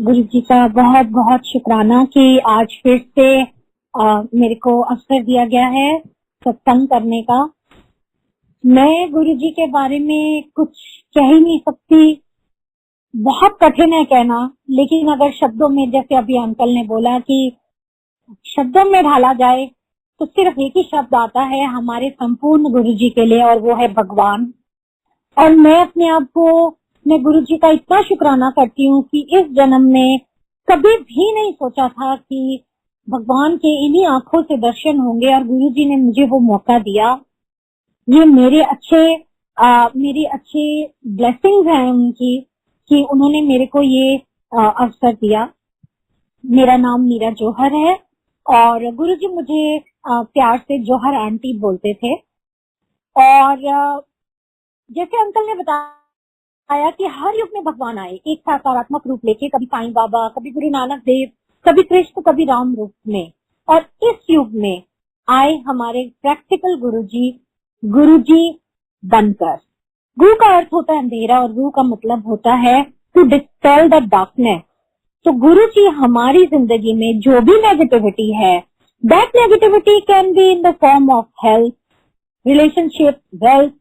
गुरु जी का बहुत बहुत शुक्राना कि आज फिर से मेरे को अवसर दिया गया है सत्संग करने का। मैं गुरु जी के बारे में कुछ कह ही नहीं सकती, बहुत कठिन है कहना, लेकिन अगर शब्दों में, जैसे अभी अंकल ने बोला कि शब्दों में ढाला जाए तो सिर्फ एक ही शब्द आता है हमारे संपूर्ण गुरु जी के लिए, और वो है भगवान। और मैं अपने आप को, मैं गुरु जी का इतना शुक्राना करती हूँ कि इस जन्म में कभी भी नहीं सोचा था कि भगवान के इन्हीं आंखों से दर्शन होंगे, और गुरु जी ने मुझे वो मौका दिया। ये मेरी अच्छे ब्लेसिंग्स हैं उनकी कि उन्होंने मेरे को ये अवसर दिया। मेरा नाम मीरा जौहर है और गुरु जी मुझे प्यार से जौहर आंटी बोलते थे। और जैसे अंकल ने बताया कि हर युग में भगवान आए एक सकारात्मक रूप लेके, कभी साईं बाबा, कभी गुरु नानक देव, कभी कृष्ण, कभी राम रूप में, और इस युग में आए हमारे प्रैक्टिकल गुरु जी बनकर। गुरु का अर्थ होता है अंधेरा और गुरु का मतलब होता है टू डिस्पेल द डार्कनेस। तो गुरु जी हमारी जिंदगी में जो भी नेगेटिविटी है, that negativity can be in the form of health, relationship, wealth,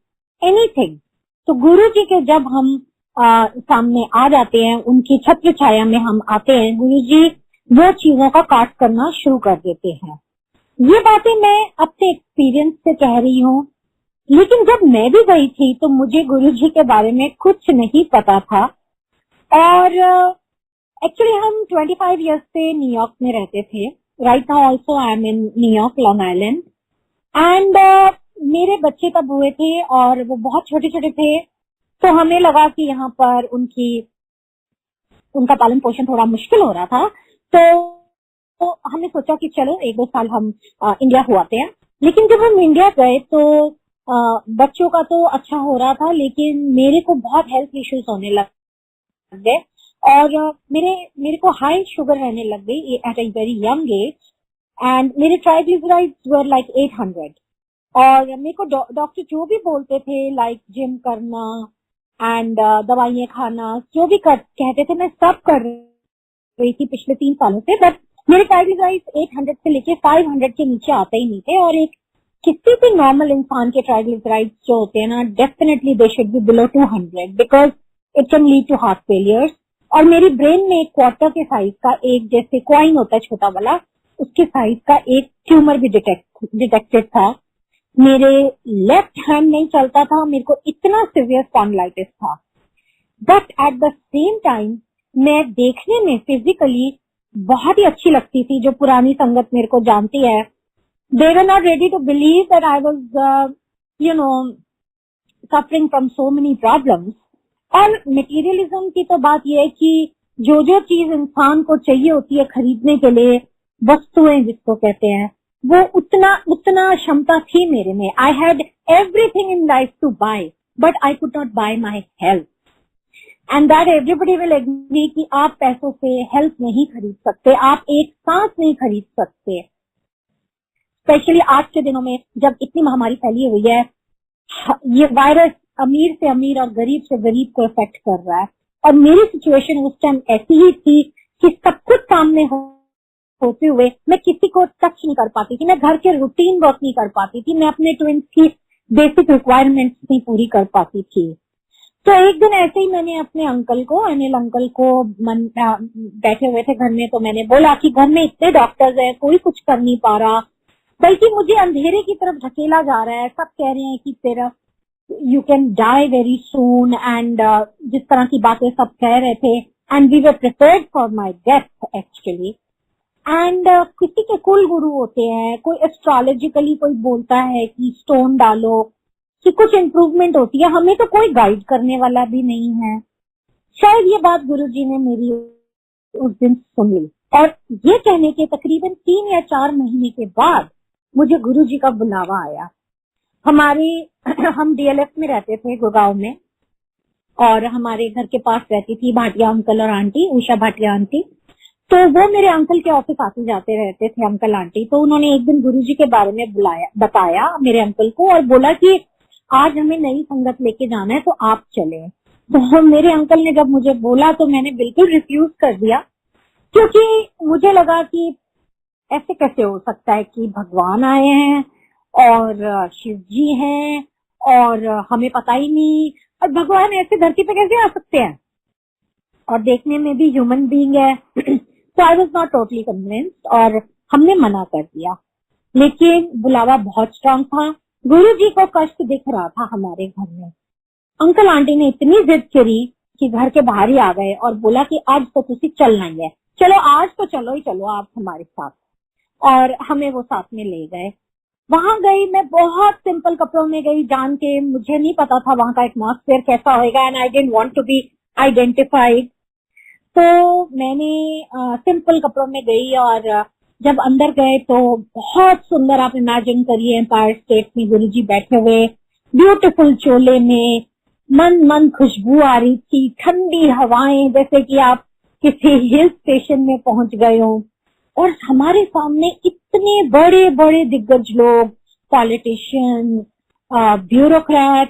anything. तो गुरु जी के जब हम सामने आ जाते हैं, उनकी छत्र छाया में हम आते हैं, गुरु जी वो चीजों का काट करना शुरू कर देते हैं। ये बातें मैं अपने एक्सपीरियंस से कह रही हूँ, लेकिन जब मैं भी गई थी तो मुझे गुरु जी के बारे में कुछ नहीं पता था। और एक्चुअली हम 25 इयर्स से न्यूयॉर्क में रहते थे। Right now also I am in New York, long island. And मेरे बच्चे तब हुए थे और वो बहुत छोटे छोटे थे, तो हमें लगा कि यहाँ पर उनका पालन पोषण थोड़ा मुश्किल हो रहा था। तो हमने सोचा कि चलो 1-2 साल हम इंडिया हो आते हैं। लेकिन जब हम इंडिया गए तो बच्चों का तो अच्छा हो रहा था, लेकिन मेरे को बहुत हेल्थ इश्यूज होने लग गए और मेरे को हाई शुगर रहने लग गई at a very young age, and मेरे ट्राइग्लिसराइड्स वर लाइक 800। और मेरे को डॉक्टर जो भी बोलते थे, लाइक जिम करना एंड दवाइयाँ खाना, जो भी कहते थे, मैं सब कर रही थी पिछले 3 सालों से। बट मेरे ट्राइग्लिसराइड्स 800 से लेके 500 के नीचे आते ही नहीं थे। और एक किसी भी नॉर्मल इंसान के ट्राइग्लिसराइड्स जो होते हैं ना, definitely they should be below 200 because it can lead to heart failures. और मेरी ब्रेन में एक क्वार्टर के साइज का, एक जैसे कॉइन होता है छोटा वाला, उसके साइज का एक ट्यूमर भी डिटेक्टेड था। मेरे लेफ्ट हैंड नहीं चलता था, मेरे को इतना सीवियर स्पॉन्डिलाइटिस था। But at the same time मैं देखने में फिजिकली बहुत ही अच्छी लगती थी। जो पुरानी संगत मेरे को जानती है, they were not ready to believe that I was suffering from so many problems। और मटेरियलिज्म की तो बात यह है कि जो चीज इंसान को चाहिए होती है खरीदने के लिए, वस्तुएं जिसको कहते हैं, वो उतना क्षमता थी मेरे में। I had everything in life to buy, but I could not buy my health. And that everybody will agree कि आप पैसों से हेल्थ नहीं खरीद सकते, आप एक सांस नहीं खरीद सकते। स्पेशली आज के दिनों में जब इतनी महामारी फैली हुई है, ये वायरस अमीर से अमीर और गरीब से गरीब को इफेक्ट कर रहा है। और मेरी सिचुएशन उस टाइम ऐसी ही थी कि सब कुछ सामने होते हुए मैं किसी को टच नहीं कर पाती थी, मैं घर के रूटीन वर्क नहीं कर पाती थी, मैं अपने ट्विंस की बेसिक रिक्वायरमेंट्स नहीं पूरी कर पाती थी। तो एक दिन ऐसे ही मैंने अपने अनिल अंकल को बैठे हुए थे घर में, तो मैंने बोला कि घर में इतने डॉक्टर्स हैं, कोई कुछ कर नहीं पा रहा, बल्कि मुझे अंधेरे की तरफ ढकेला जा रहा है। सब कह रहे हैं कि तेरा you can die very soon, and जिस तरह की बातें सब कह रहे थे, and we were prepared for my death actually. And किसी के कुल गुरु होते हैं, कोई एस्ट्रोलॉजिकली कोई बोलता है कि स्टोन डालो कि कुछ इम्प्रूवमेंट होती है, हमें तो कोई गाइड करने वाला भी नहीं है। शायद ये बात गुरुजी ने मेरी उस दिन सुन ली, और ये कहने के तकरीबन 3 या 4 महीने के बाद मुझे गुरुजी का बुलावा आया। हम डीएलएफ में रहते थे गुड़गांव में, और हमारे घर के पास रहती थी भाटिया अंकल और आंटी, उषा भाटिया आंटी। तो वो मेरे अंकल के ऑफिस आते जाते रहते थे, अंकल आंटी। तो उन्होंने एक दिन गुरुजी के बारे में बताया मेरे अंकल को, और बोला कि आज हमें नई संगत लेके जाना है तो आप चले। तो मेरे अंकल ने जब मुझे बोला तो मैंने बिल्कुल रिफ्यूज कर दिया, क्योंकि मुझे लगा कि ऐसे कैसे हो सकता है कि भगवान आए हैं और शिव जी हैं और हमें पता ही नहीं, और भगवान ऐसे धरती पे कैसे आ सकते हैं और देखने में भी ह्यूमन बीइंग है। तो I was not totally convinced और हमने मना कर दिया। लेकिन बुलावा बहुत स्ट्रांग था, गुरु जी को कष्ट दिख रहा था हमारे घर में। अंकल आंटी ने इतनी जिद करी कि घर के बाहर ही आ गए और बोला कि आज तो तुसी चलना ही है, चलो आज तो चलो ही चलो आप हमारे साथ। और हमें वो साथ में ले गए। वहां गई, मैं बहुत सिंपल कपड़ों में गई, जान के मुझे नहीं पता था वहां का एटमॉस्फेयर कैसा होएगा, and I didn't want to be identified. तो मैंने सिंपल कपड़ों में गई और जब अंदर गए तो बहुत सुंदर, आप इमेजिन करिए एम्पायर स्टेट में गुरुजी बैठे हुए, ब्यूटीफुल चोले में, मन मन खुशबू आ रही थी, ठंडी हवाएं, जैसे कि आप किसी हिल स्टेशन में पहुंच गए हो। और हमारे सामने इतने बड़े बड़े दिग्गज लोग, पॉलिटिशियन, ब्यूरोक्रेट,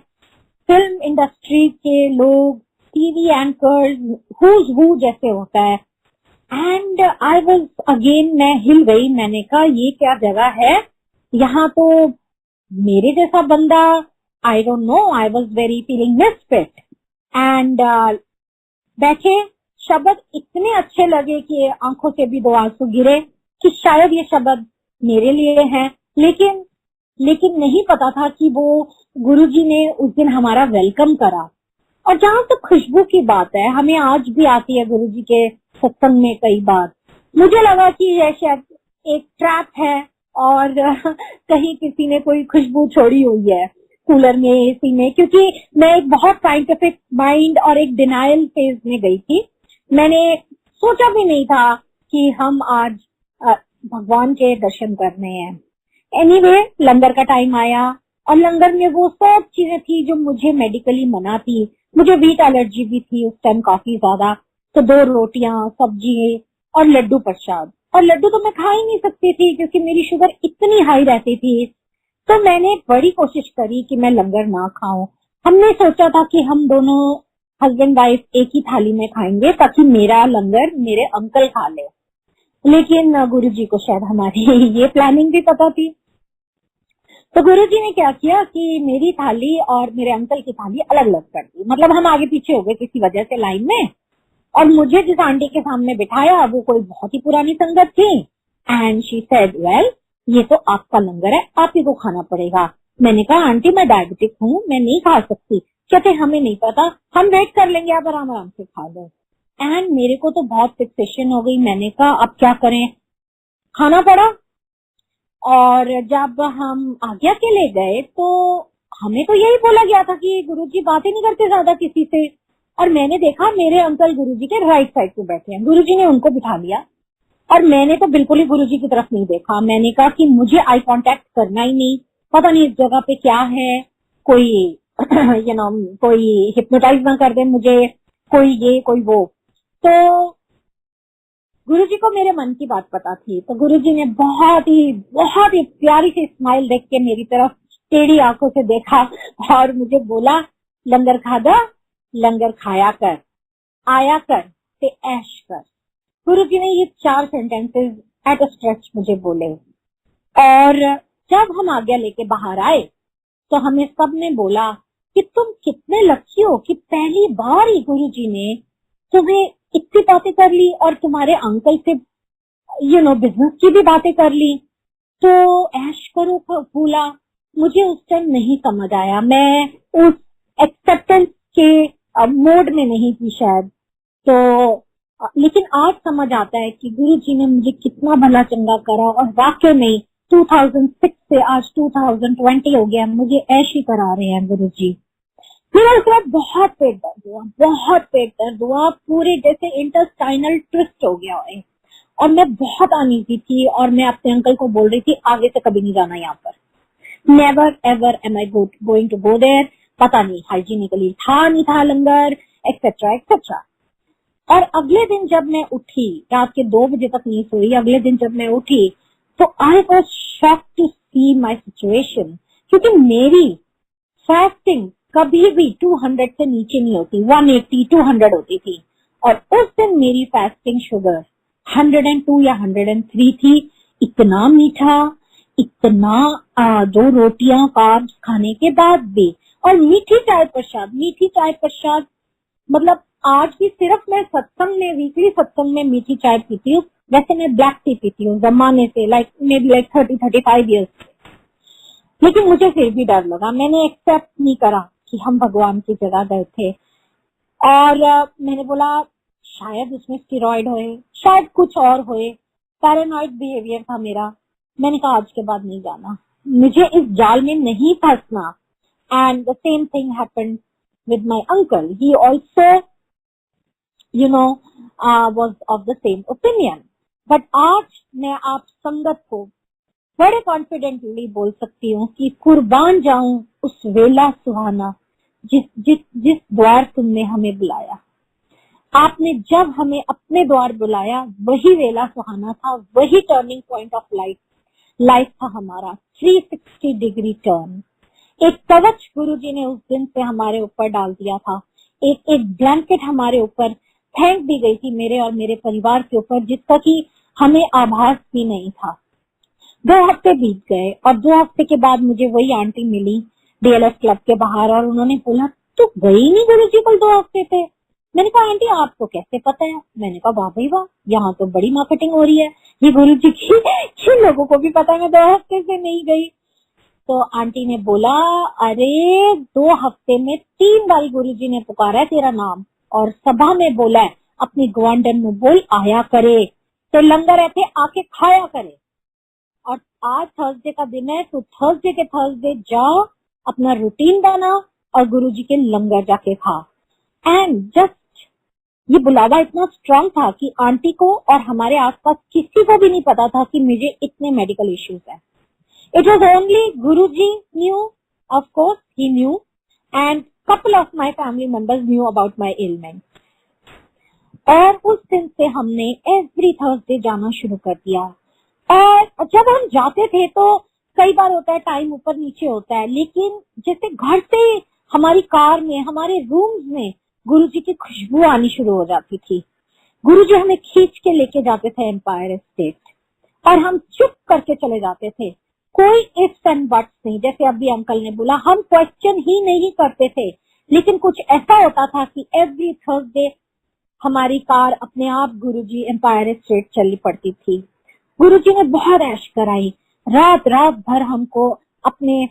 फिल्म इंडस्ट्री के लोग, टीवी एंकर्स, हुज हु जैसे होता है। एंड आई वाज अगेन, मैं हिल गई, मैंने कहा ये क्या जगह है, यहाँ तो मेरे जैसा बंदा, आई don't no, I was very feeling misfit. And बैठे, शब्द इतने अच्छे लगे कि आंखों से भी 2 आंसू गिरे कि शायद ये शब्द मेरे लिए हैं। लेकिन नहीं पता था कि वो गुरुजी ने उस दिन हमारा वेलकम करा। और जहाँ तक खुशबू की बात है, हमें आज भी आती है गुरुजी के सत्संग में कई बार। मुझे लगा कि यह शायद एक ट्रैप है और कहीं किसी ने कोई खुशबू छोड़ी हुई है कूलर में, एसी में, क्योंकि मैं एक बहुत साइंटिफिक माइंड और एक डिनायल फेज में गई थी। मैंने सोचा भी नहीं था कि हम आज भगवान के दर्शन करने हैं। एनीवे, लंगर का टाइम आया और लंगर में वो सब चीजें थी जो मुझे मेडिकली मना थी। मुझे वीट एलर्जी भी थी उस टाइम काफी ज्यादा। तो 2 रोटियां, सब्जी और लड्डू प्रसाद। और लड्डू तो मैं खा ही नहीं सकती थी क्योंकि मेरी शुगर इतनी हाई रहती थी। तो मैंने बड़ी कोशिश करी कि मैं लंगर ना खाऊं। हमने सोचा था कि हम दोनों हस्बैंड वाइफ एक ही थाली में खाएंगे ताकि मेरा लंगर मेरे अंकल खा ले। लेकिन गुरुजी को शायद हमारी ये प्लानिंग भी पता थी। तो गुरुजी ने क्या किया कि मेरी थाली और मेरे अंकल की थाली अलग अलग कर दी। मतलब हम आगे पीछे हो गए किसी वजह से लाइन में, और मुझे जिस आंटी के सामने बिठाया वो कोई बहुत ही पुरानी संगत थी। एंड शी सेड, वेल ये तो आपका लंगर है, आप ही को खाना पड़ेगा। मैंने कहा आंटी मैं डायबिटिक हूँ, मैं नहीं खा सकती। कहते हमें नहीं पता, हम वेट कर लेंगे, आप आराम आराम से खा लो। एंड मेरे को तो बहुत फिक्सेशन हो गई। मैंने कहा अब क्या करें, खाना पड़ा। और जब हम आज्ञा के लिए गए तो हमें तो यही बोला गया था कि गुरुजी बातें नहीं करते ज्यादा किसी से। और मैंने देखा मेरे अंकल गुरुजी के राइट साइड पे बैठे हैं, गुरुजी ने उनको बिठा लिया और मैंने तो बिल्कुल ही गुरुजी की तरफ नहीं देखा। मैंने कहा कि मुझे आई कांटेक्ट करना ही नहीं, पता नहीं इस जगह पे क्या है, कोई कोई हिप्नोटाइज ना कर दे मुझे, कोई ये कोई वो। तो गुरुजी को मेरे मन की बात पता थी। तो गुरुजी ने बहुत ही प्यारी सी स्माइल देख के मेरी तरफ टेढ़ी आंखों से देखा और मुझे बोला, लंगर खादा, लंगर खाया कर, आया कर ते ऐश कर। गुरुजी ने ये 4 सेंटेंसेस एट अ स्ट्रेच मुझे बोले। और जब हम आज्ञा लेके बाहर आए तो हमें सब ने बोला कि तुम कितने लकी हो कि पहली बार ही गुरुजी ने तुम्हें इतनी बातें कर ली और तुम्हारे अंकल से बिजनेस की भी बातें कर ली। तो ऐश करो बोला। मुझे उस टाइम नहीं समझ आया, मैं उस एक्सेप्टेंस के मोड में नहीं थी शायद। तो लेकिन आज समझ आता है कि गुरुजी ने मुझे कितना भला चंगा करा। और वाकई में 2006 से आज 2020 हो गया, मुझे ऐश ही करा रहे हैं गुरुजी। फिर उसके बाद बहुत पेट दर्द हुआ, पूरे जैसे इंटेस्टाइनल ट्विस्ट हो गया है। और मैं बहुत अनईजी थी और मैं अपने अंकल को बोल रही थी आगे से कभी नहीं जाना यहाँ पर, never ever am I going to go there. पता नहीं हाइजीनिकली था नहीं था लंगर, एक्सेट्रा एक्सेट्रा। और अगले दिन जब मैं उठी, रात के 2 बजे तक नींद सोई, अगले दिन जब मैं उठी तो I was shocked to see my situation, क्योंकि मेरी फास्टिंग कभी भी 200 से नीचे नहीं होती, 180 200 होती थी। और उस दिन मेरी फास्टिंग शुगर 102 या 103 थी। इतना मीठा, इतना 2 रोटियां कार्ब्स खाने के बाद भी, और मीठी चाय प्रसाद। मतलब आज भी सिर्फ मैं सत्संग में, वीकली सत्संग में मीठी चाय पीती हूँ। वैसे मैं ब्लैक टी पीती हूँ जमाने से, मे बी 30-35 ईयर्स से। लेकिन मुझे फिर भी डर लगा, मैंने एक्सेप्ट नहीं करा कि हम भगवान की जगह गए थे। और मैंने बोला शायद उसमें स्टेरॉइड होए, शायद कुछ और होए, पैरानॉइड बिहेवियर था मेरा। मैंने कहा आज के बाद नहीं जाना, मुझे इस जाल में नहीं फंसना। And the same thing happened with my uncle, he also was of the same opinion. But आज मैं आप संगत को बड़े कॉन्फिडेंटली बोल सकती हूँ कि कुर्बान जाऊं उस वेला सुहाना जिस द्वार तुमने हमें बुलाया। आपने जब हमें अपने द्वार बुलाया, वही वेला सुहाना था, वही टर्निंग पॉइंट ऑफ लाइफ था हमारा, 360 डिग्री टर्न। एक कवच गुरुजी ने उस दिन से हमारे ऊपर डाल दिया था, एक ब्लैंकेट हमारे ऊपर फेंक दी गई थी, मेरे और मेरे परिवार के ऊपर, जिसका कि हमें आभास भी नहीं था। 2 हफ्ते बीत गए और 2 हफ्ते के बाद मुझे वही आंटी मिली डीएलएफ क्लब के बाहर, और उन्होंने बोला तू गई नहीं गुरुजी कल 2 हफ्ते थे। मैंने कहा आंटी आपको कैसे पता है? मैंने कहा वाह भाई वाह, यहाँ तो बड़ी मार्केटिंग हो रही है, ये गुरुजी की जिन लोगों को भी पता है मैं 2 हफ्ते से नहीं गई। तो आंटी ने बोला अरे 2 हफ्ते में 3 बार गुरुजी ने पुकारा है तेरा नाम, और सभा में बोला है अपनी ग्वांडन में बोल आया करे, तो लंगर ऐसे आके खाया करे। और आज थर्सडे का दिन है, तो थर्सडे के थर्सडे जाओ, अपना रूटीन बना और गुरुजी के लंगर जाके खा। एंड जस्ट ये बुलावा इतना स्ट्रांग था कि आंटी को और हमारे आसपास किसी को भी नहीं पता था कि मुझे इतने मेडिकल इश्यूज हैं। It was only Guruji new, of course he new, and couple of my family members knew about my ailment. और उस दिन से हमने एवरी थर्सडे जाना शुरू कर दिया। और जब हम जाते थे तो कई बार होता है टाइम ऊपर नीचे होता है, लेकिन जैसे घर से हमारी कार में, हमारे रूम्स में गुरुजी की खुशबू आनी शुरू हो जाती थी। गुरुजी हमें खींच के लेके जाते थे एम्पायर स्टेट, और हम चुप करके चले जाते थे, कोई इफ्स एंड बट्स नहीं। जैसे अभी अंकल ने बोला, हम क्वेश्चन ही नहीं करते थे, लेकिन कुछ ऐसा होता था कि एवरी थर्सडे हमारी कार अपने आप गुरुजी एम्पायर स्टेट चलनी पड़ती थी। गुरुजी ने बहुत ऐश कराई, रात भर हमको अपने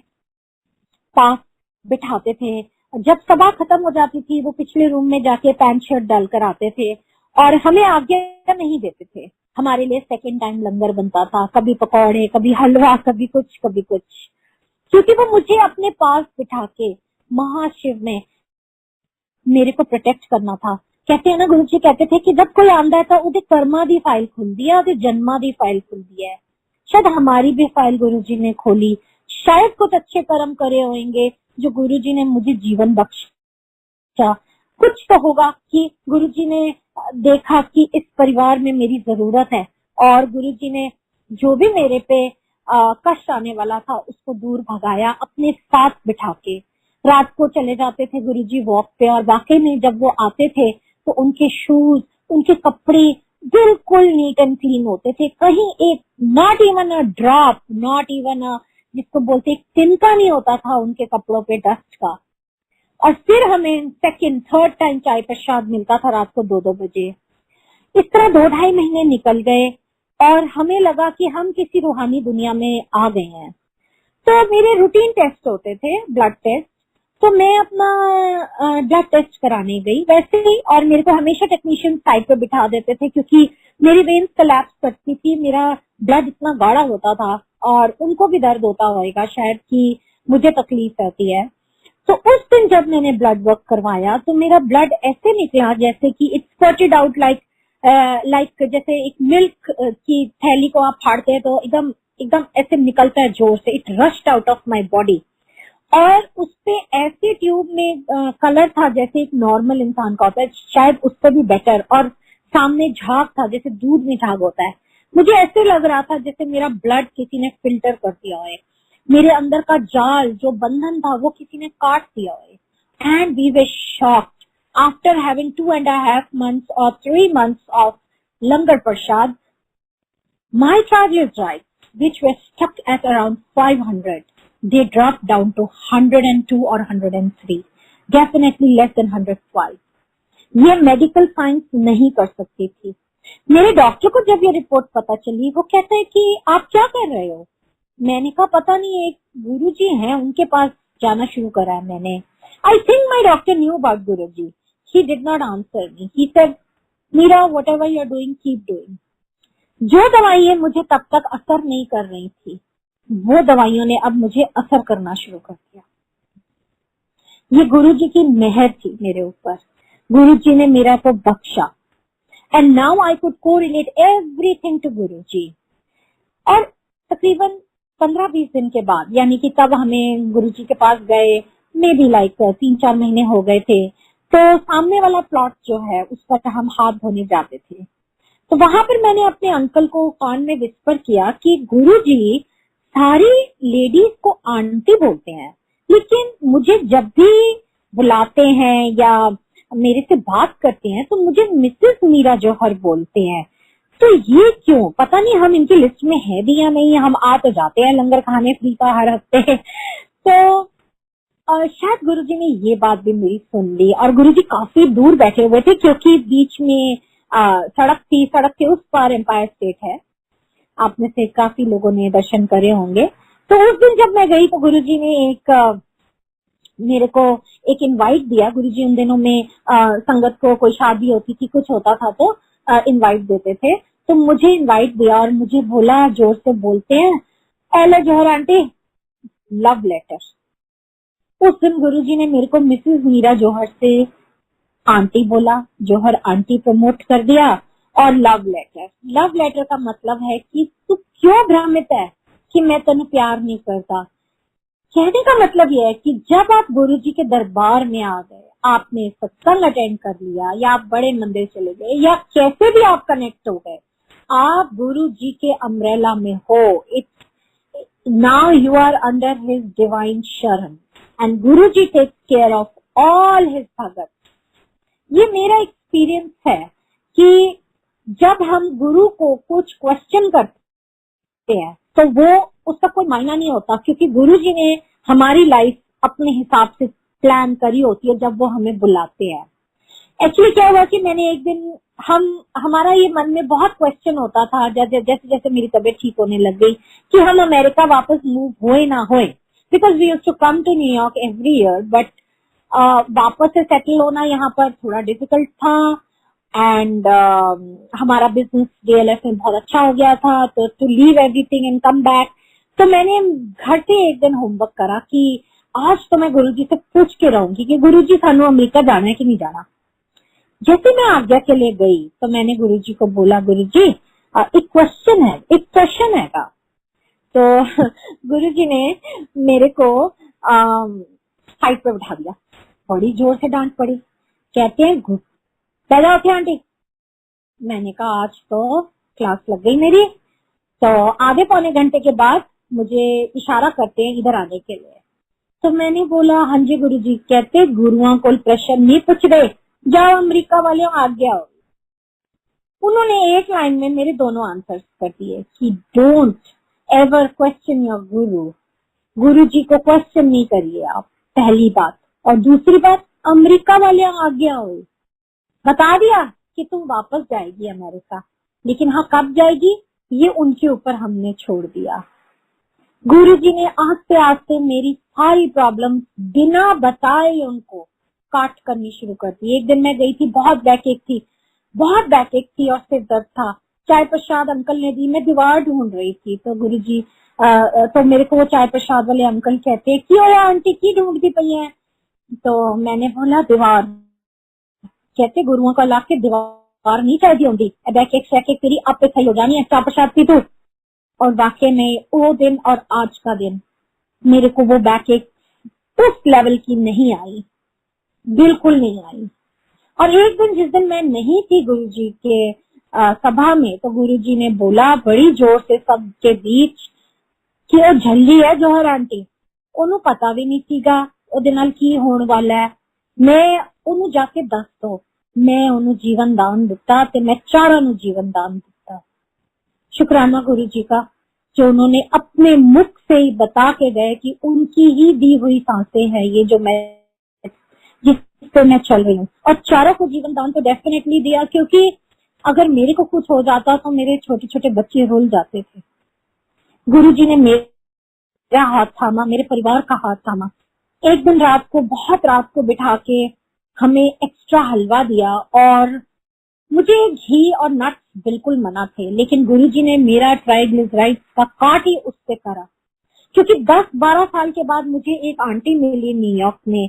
पास बिठाते थे। जब सभा खत्म हो जाती थी वो पिछले रूम में जाके पैंट शर्ट डालकर आते थे और हमें आज्ञा नहीं देते थे। हमारे लिए सेकंड टाइम लंगर बनता था, कभी पकौड़े, कभी हलवा, कभी कुछ, क्योंकि वो मुझे अपने पास बिठा के महाशिव में मेरे को प्रोटेक्ट करना था। कहते हैं ना, गुरुजी कहते थे कि जब कोई आंदा है तो उधर कर्मा दी फाइल खुलती है, उधर जन्मा दी फाइल खुलती है। शायद हमारी भी फाइल गुरुजी ने खोली, शायद कुछ अच्छे कर्म करे होंगे जो गुरुजी ने मुझे जीवन बख्शा। कुछ तो होगा कि गुरुजी ने देखा कि इस परिवार में मेरी जरूरत है, और गुरुजी ने जो भी मेरे पे कष्ट आने वाला था उसको दूर भगाया अपने साथ बिठा के। रात को चले जाते थे गुरुजी वॉक पे, और वाकई में जब वो आते थे तो उनके शूज, उनके कपड़े बिल्कुल नीट एंड क्लीन होते थे, कहीं एक not even a drop, not even अ जिसको बोलते तिनका नहीं होता था उनके कपड़ों पे डस्ट का। और फिर हमें सेकंड थर्ड टाइम चाय प्रसाद मिलता था रात को 2-2 बजे। इस तरह 2-2.5 महीने निकल गए और हमें लगा कि हम किसी रूहानी दुनिया में आ गए हैं। तो मेरे रूटीन टेस्ट होते थे, ब्लड टेस्ट, तो मैं अपना ब्लड टेस्ट कराने गई वैसे ही, और मेरे को हमेशा टेक्नीशियन साइड पे बिठा देते थे क्योंकि मेरी वेन्स कोलैप्स करती थी, मेरा ब्लड इतना गाढ़ा होता था, और उनको भी दर्द होता होगा शायद कि मुझे तकलीफ रहती है। तो उस दिन जब मैंने ब्लड वर्क करवाया तो मेरा ब्लड ऐसे निकला जैसे कि इट स्पर्टेड आउट लाइक जैसे एक मिल्क की थैली को आप फाड़ते हैं तो एकदम ऐसे निकलता है जोर से। It rushed out of my body, और उसपे ऐसे ट्यूब में कलर था जैसे एक नॉर्मल इंसान का होता है, शायद उससे भी बेटर, और सामने झाग था जैसे दूध में झाग होता है। मुझे ऐसे लग रहा था जैसे मेरा ब्लड किसी ने फिल्टर कर दिया है, मेरे अंदर का जाल जो बंधन था वो किसी ने काट दिया है। and we were shocked after having 2.5 months or 3 months of langar prasad. My triglycerides, which were stuck at around 500, they dropped down to 102 or 103, definitely less than 105. ये मेडिकल साइंस नहीं कर सकती थी। मेरे डॉक्टर को जब ये रिपोर्ट पता चली, वो कहता है कि आप क्या कर रहे हो। मैंने कहा पता नहीं, एक गुरुजी हैं, उनके पास जाना शुरू करा है मैंने। I think my doctor knew about Guruji. He did not answer me. He said, Meera, whatever you are doing keep doing. जो दवाइयां मुझे तब तक असर नहीं कर रही थी, वो दवाइयों ने अब मुझे असर करना शुरू कर दिया। ये गुरुजी की मेहर थी मेरे ऊपर। गुरुजी ने मेरा को बख्शा। And now I could correlate everything to Guruji. और तकरीबन 15-20 दिन के बाद, यानी कि तब हमें गुरुजी के पास गए, मे बी लाइक 3-4 महीने हो गए थे, तो सामने वाला प्लॉट जो है उस पर हम हाथ धोने जाते थे। तो वहां पर मैंने अपने अंकल को कान में विस्पर किया कि गुरुजी सारी लेडीज को आंटी बोलते हैं, लेकिन मुझे जब भी बुलाते हैं या मेरे से बात करते हैं तो मुझे मिसेस मीरा जौहर बोलते हैं। तो ये क्यों, पता नहीं हम इनकी लिस्ट में है भी या नहीं। हम आ तो जाते हैं लंगर खाने फ्री का हर हफ्ते। तो शायद गुरुजी ने ये बात भी मेरी सुन ली। और गुरुजी काफी दूर बैठे हुए थे क्योंकि बीच में सड़क थी, सड़क के उस पार एम्पायर स्टेट है। आप में से काफी लोगों ने दर्शन करे होंगे। तो उस दिन जब मैं गई तो गुरुजी ने मेरे को एक इनवाइट दिया। गुरुजी उन दिनों में संगत को कोई शादी होती थी, कुछ होता था तो इनवाइट देते थे। तो मुझे इनवाइट दिया और मुझे बोला, जोर से बोलते हैं, एलो जौहर आंटी, लव लेटर। उस दिन गुरुजी ने मेरे को मिसेस मीरा जौहर से आंटी बोला, जौहर आंटी प्रमोट कर दिया। और लव लेटर का मतलब है कि तू क्यों भ्रमित है कि मैं तेन प्यार नहीं करता। कहने का मतलब यह है कि जब आप गुरुजी के दरबार में आ गए, आपने सत्संग अटेंड कर लिया या आप बड़े मंदिर चले गए या कैसे भी आप कनेक्ट हो गए, आप गुरुजी के अम्ब्रेला में हो। Now you are under his divine शरण and Guruji takes care of all his भगत। ये मेरा एक्सपीरियंस है कि जब हम गुरु को कुछ क्वेश्चन करते हैं तो वो उसका कोई मायना नहीं होता, क्योंकि गुरुजी ने हमारी लाइफ अपने हिसाब से प्लान करी होती है जब वो हमें बुलाते हैं। एक्चुअली क्या हुआ कि मैंने एक दिन हमारा ये मन में बहुत क्वेश्चन होता था, जैसे जैसे मेरी तबीयत ठीक होने लग गई, कि हम अमेरिका वापस मूव होए ना होए, because we used to come to New York every year, but वापस से सेटल होना यहाँ पर थोड़ा डिफिकल्ट था। एंड हमारा बिजनेस DLF में बहुत अच्छा हो गया था, तो to leave everything and come back. तो मैंने घर से एक दिन होमवर्क करा कि आज तो मैं गुरुजी से पूछ के रहूंगी कि गुरुजी थानू अमेरिका जाना है कि नहीं जाना। जैसे मैं आज्ञा के लिए गई तो मैंने गुरुजी को बोला, गुरुजी एक क्वेश्चन है, एक प्रश्न है का। तो गुरुजी ने मेरे को साइड पे उठा दिया, बड़ी जोर से डांट पड़ी। कहते हैं, पैदा होते आंटी। मैंने कहा आज तो क्लास लग गई मेरी। तो आधे पौने घंटे के बाद मुझे इशारा करते हैं इधर आने के लिए। तो मैंने बोला, हाँ जी गुरुजी। कहते, गुरुओं को प्रश्न नहीं पूछ रहे, जाओ अमेरिका वाले आज्ञा हो। उन्होंने एक लाइन में मेरे दोनों आंसर्स कर दिए कि डोंट एवर क्वेश्चन योर गुरु। गुरुजी को क्वेश्चन नहीं करिए आप, पहली बात। और दूसरी बात, अमेरिका वाले आज्ञा हो। बता दिया कि तुम वापस जाएगी अमेरिका, लेकिन हाँ कब जाएगी ये उनके ऊपर हमने छोड़ दिया। गुरुजी ने आस्ते आस्ते मेरी सारी प्रॉब्लम बिना बताए उनको काट करनी शुरू कर दी। एक दिन मैं गई थी, बहुत बैकएक थी और सिर दर्द था। चाय प्रसाद अंकल ने दी, मैं दीवार ढूंढ रही थी। तो गुरुजी तो मेरे को वो चाय प्रसाद वाले अंकल कहते, क्यों आंटी की ढूंढती पई है? तो मैंने बोला दीवार। कहते, गुरुओं का ला के दीवार नहीं चाहिए होंगी, बैकएक शैकेक तेरी आप पे सही हो जानी है, चाय प्रसाद पी तू। और वाकई में वो दिन और आज का दिन मेरे को वो बैकएक उस लेवल की नहीं आई, बिल्कुल नहीं आई। और एक दिन जिस दिन मैं नहीं थी गुरुजी के सभा में, तो गुरुजी ने बोला बड़ी जोर से सबके बीच कि वो झल्ली है जौहर आंटी, ओनू पता भी नहीं सीगा ओदे नाल की होने वाला है। मैं उन्हें जाके दस दो, मैं उन्हें जीवन दान दिता ते मैं चारा नु जीवन दान दिता। शुक्राना गुरु जी का जो उन्होंने अपने मुख से ही बता के गए कि उनकी ही दी हुई सांसें हैं ये जो मैं जिस पे मैं चल रही हूँ। और चारों को जीवन दान तो डेफिनेटली दिया, क्योंकि अगर मेरे को कुछ हो जाता तो मेरे छोटे छोटे बच्चे रुल जाते थे। गुरु जी ने मेरा हाथ थामा, मेरे परिवार का हाथ थामा। एक दिन रात को, बहुत रात को बिठा के हमें एक्स्ट्रा हलवा दिया, और मुझे घी और नट्स बिल्कुल मना थे, लेकिन गुरुजी ने मेरा ट्राइग्लिसराइड्स का काट ही उससे करा। क्योंकि 10-12 साल के बाद मुझे एक आंटी मिली न्यूयॉर्क में,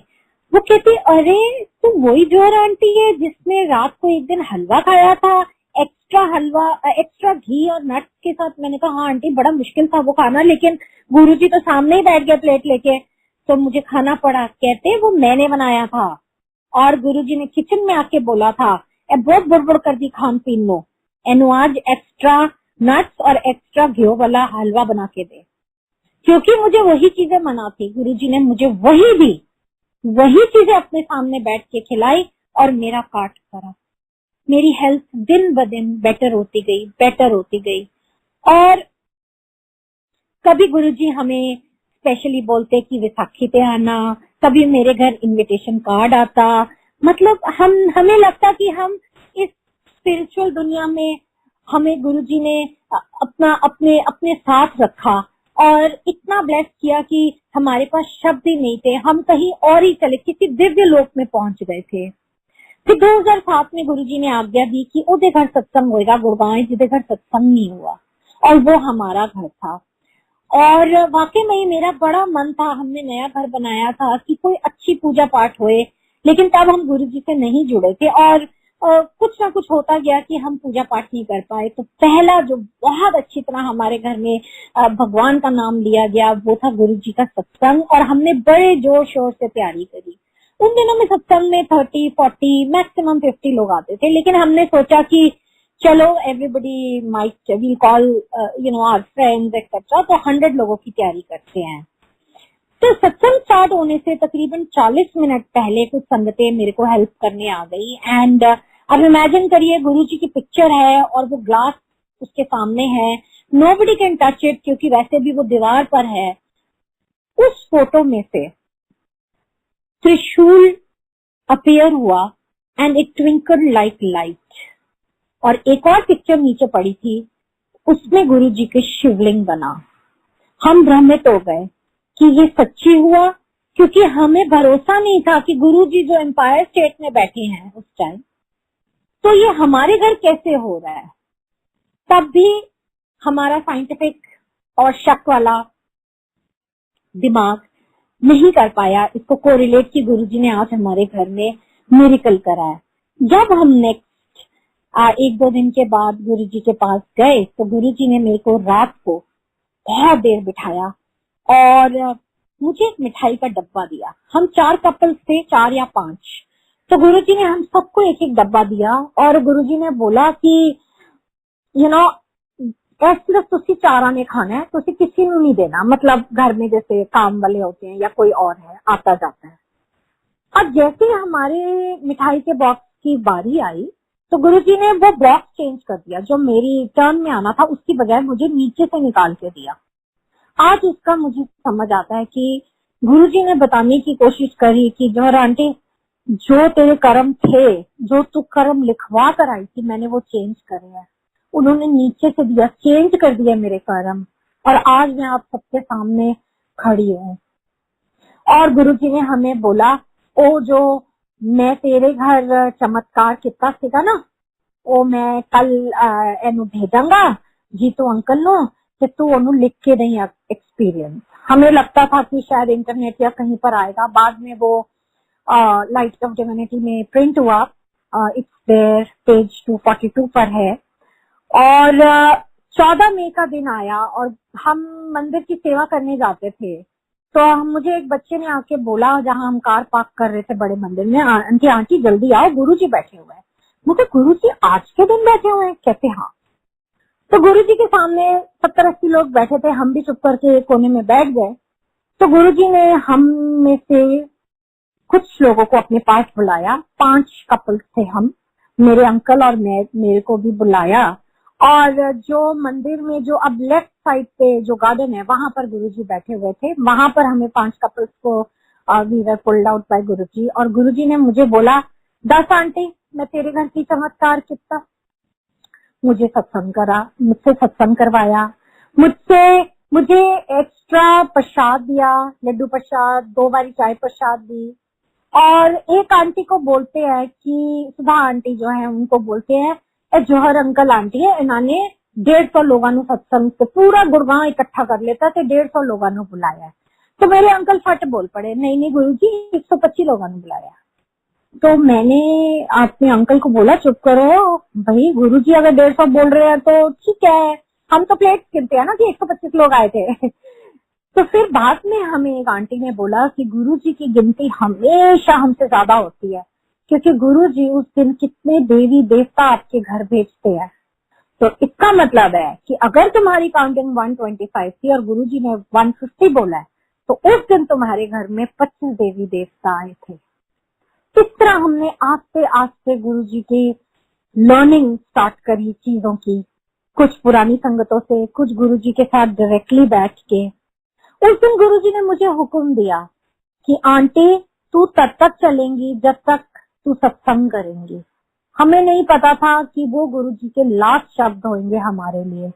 वो कहती अरे तुम वही जोहर आंटी है जिसने रात को एक दिन हलवा खाया था, एक्स्ट्रा हलवा, एक्स्ट्रा घी और नट्स के साथ। मैंने कहा हाँ आंटी, बड़ा मुश्किल था वो खाना, लेकिन गुरुजी तो सामने ही बैठ गए प्लेट लेके, तो मुझे खाना पड़ा। कहते वो मैंने बनाया था, और गुरुजी ने किचन में आके बोला था बहुत बड़बड़ कर दी खान पीन लो, एनु आज एक्स्ट्रा नट्स और एक्स्ट्रा घी वाला हलवा बना के दे। क्योंकि मुझे वही चीजें मना थी, गुरुजी ने मुझे वही दी, वही चीजें अपने सामने बैठ के खिलाई और मेरा काट करा। मेरी हेल्थ दिन ब दिन बेटर होती गई, बेटर होती गई। और कभी गुरुजी हमें स्पेशली बोलते कि विसाखी पे आना, कभी मेरे घर इनविटेशन कार्ड आता। मतलब हमें लगता कि हम इस स्पिरिचुअल दुनिया में, हमें गुरुजी ने अपने साथ रखा और इतना ब्लेस किया कि हमारे पास शब्द ही नहीं थे, हम कहीं और ही चले, किसी दिव्य लोक में पहुंच गए थे। फिर 2007 में गुरुजी ने आज्ञा दी कि ओदे घर सत्संग होएगा गुड़गांव, जिदे घर सत्संग नहीं हुआ, और वो हमारा घर था। और वाकई में मेरा बड़ा मन था, हमने नया घर बनाया था, कि कोई अच्छी पूजा पाठ होए, लेकिन तब हम गुरुजी से नहीं जुड़े थे, और कुछ ना कुछ होता गया कि हम पूजा पाठ नहीं कर पाए। तो पहला जो बहुत अच्छी तरह हमारे घर में भगवान का नाम लिया गया वो था गुरुजी का सत्संग, और हमने बड़े जोर शोर से तैयारी करी। उन दिनों में सत्संग में 30-40 मैक्सिमम 50 लोग आते थे, लेकिन हमने सोचा कि चलो everybody might we call our friends etcetera, तो 100 लोगों की तैयारी करते हैं। तो सत्संग स्टार्ट होने से तकरीबन 40 मिनट पहले कुछ संगतें मेरे को हेल्प करने आ गई। एंड अब इमेजिन करिए गुरुजी की पिक्चर है और वो ग्लास उसके सामने है, नोबडी कैन टच इट, क्योंकि वैसे भी वो दीवार पर है। उस फोटो में से त्रिशूल अपीयर हुआ and it twinkle like light. और एक और पिक्चर नीचे पड़ी थी, उसमें गुरुजी के शिवलिंग बना। हम भ्रमित हो गए कि ये सच्ची हुआ, क्योंकि हमें भरोसा नहीं था कि गुरुजी जो एम्पायर स्टेट में बैठे हैं उस टाइम, तो ये हमारे घर कैसे हो रहा है। तब भी हमारा साइंटिफिक और शक वाला दिमाग नहीं कर पाया इसको कोरिलेट कि गुरुजी ने आज हमारे घर में मिरेकल करा है। जब हम नेक्स्ट 1-2 दिन के बाद गुरुजी के पास गए, तो गुरुजी ने मेरे को रात को बहुत देर बिठाया और मुझे एक मिठाई का डब्बा दिया। हम 4 कपल्स थे, 4 या 5, तो गुरुजी ने हम सबको एक एक डब्बा दिया, और गुरुजी ने बोला कि सिर्फ तुसी 4 ने खाना है, तुसी किसी को नहीं देना, मतलब घर में जैसे काम वाले होते हैं या कोई और है आता जाता है। अब जैसे हमारे मिठाई के बॉक्स की बारी आई, तो गुरुजी ने वो बॉक्स चेंज कर दिया, जो मेरी टर्न में आना था उसकी बजाय मुझे नीचे से निकाल के दिया। आज इसका मुझे समझ आता है कि गुरुजी ने बताने की कोशिश करी कि जोहर आंटी, जो तेरे कर्म थे, जो तू कर्म लिखवा कर आई थी, मैंने वो चेंज करे हैं। उन्होंने नीचे से दिया, चेंज कर दिया मेरे कर्म, और आज मैं आप सबके सामने खड़ी हूँ। और गुरुजी ने हमें बोला, ओ जो मैं तेरे घर चमत्कार किता सीगा ना, ओ मैं कल एनु भेजांगा जीतू अंकल नो, कि तू ओनू लिख के नहीं एक्सपीरियंस। हमें लगता था कि शायद इंटरनेट या कहीं पर आएगा, बाद में वो लाइट ऑफ डिविनिटी में प्रिंट हुआ, इट्स देयर, पेज 242 पर है। और 14 मई का दिन आया और हम मंदिर की सेवा करने जाते थे, तो मुझे एक बच्चे ने आके बोला, जहां हम कार पार्क कर रहे थे बड़े मंदिर में, आंटी जल्दी आओ, गुरुजी बैठे हुए हैं। मुझे गुरुजी आज के दिन बैठे हुए हैं? कहते हाँ। तो गुरुजी के सामने 70-80 लोग बैठे थे, हम भी चुप करके कोने में बैठ गए। तो गुरुजी ने हम में से कुछ लोगों को अपने पास बुलाया, 5 कपल्स थे हम, मेरे अंकल और मेरे को भी बुलाया। और जो मंदिर में जो अब लेफ्ट साइड पे जो गार्डन है वहां पर गुरुजी बैठे हुए थे, वहां पर हमें 5 कपल्स को we were pulled out by Guruji. और गुरुजी ने मुझे बोला, 10 आंटी मैं तेरे घर की चमत्कार कितना। मुझे सत्संग करा, मुझसे सत्संग करवाया, मुझे एक्स्ट्रा प्रसाद दिया, लड्डू प्रसाद, 2 बारी चाय प्रसाद दी। और एक आंटी को बोलते हैं कि सुधा आंटी जो है उनको बोलते हैं ए जौहर अंकल आंटी है, इन्होंने 150 लोगों ने सत्संग से पूरा गुड़गांव इकट्ठा कर लेता थे, 150 लोगों ने बुलाया है। तो मेरे अंकल फट बोल पड़े, नहीं नहीं गुरुजी 125 लोगों ने बुलाया। तो मैंने अपने अंकल को बोला, चुप करो भाई, गुरुजी अगर 150 बोल रहे हैं तो ठीक है, हम तो प्लेट गिनते हैं ना कि 125 लोग आए थे। तो फिर बाद में हमें एक आंटी ने बोला कि गुरुजी की गिनती हमेशा हमसे ज्यादा होती है, क्योंकि गुरुजी उस दिन कितने देवी देवता आपके घर भेजते हैं। तो इसका मतलब है कि अगर तुम्हारी काउंटिंग 125 थी और गुरुजी ने 150 बोला है, तो उस दिन तुम्हारे घर में 25 देवी देवता आए थे। इस तरह हमने आस्ते आस्ते गुरुजी की लर्निंग स्टार्ट करी चीजों की, कुछ पुरानी संगतों से, कुछ गुरुजी के साथ डायरेक्टली बैठ के। उस दिन गुरुजी ने मुझे हुक्म दिया कि आंटी तू तब तक चलेंगी जब तक तू सत्संग करेंगी। हमें नहीं पता था कि वो गुरुजी के लास्ट शब्द होंगे हमारे लिए,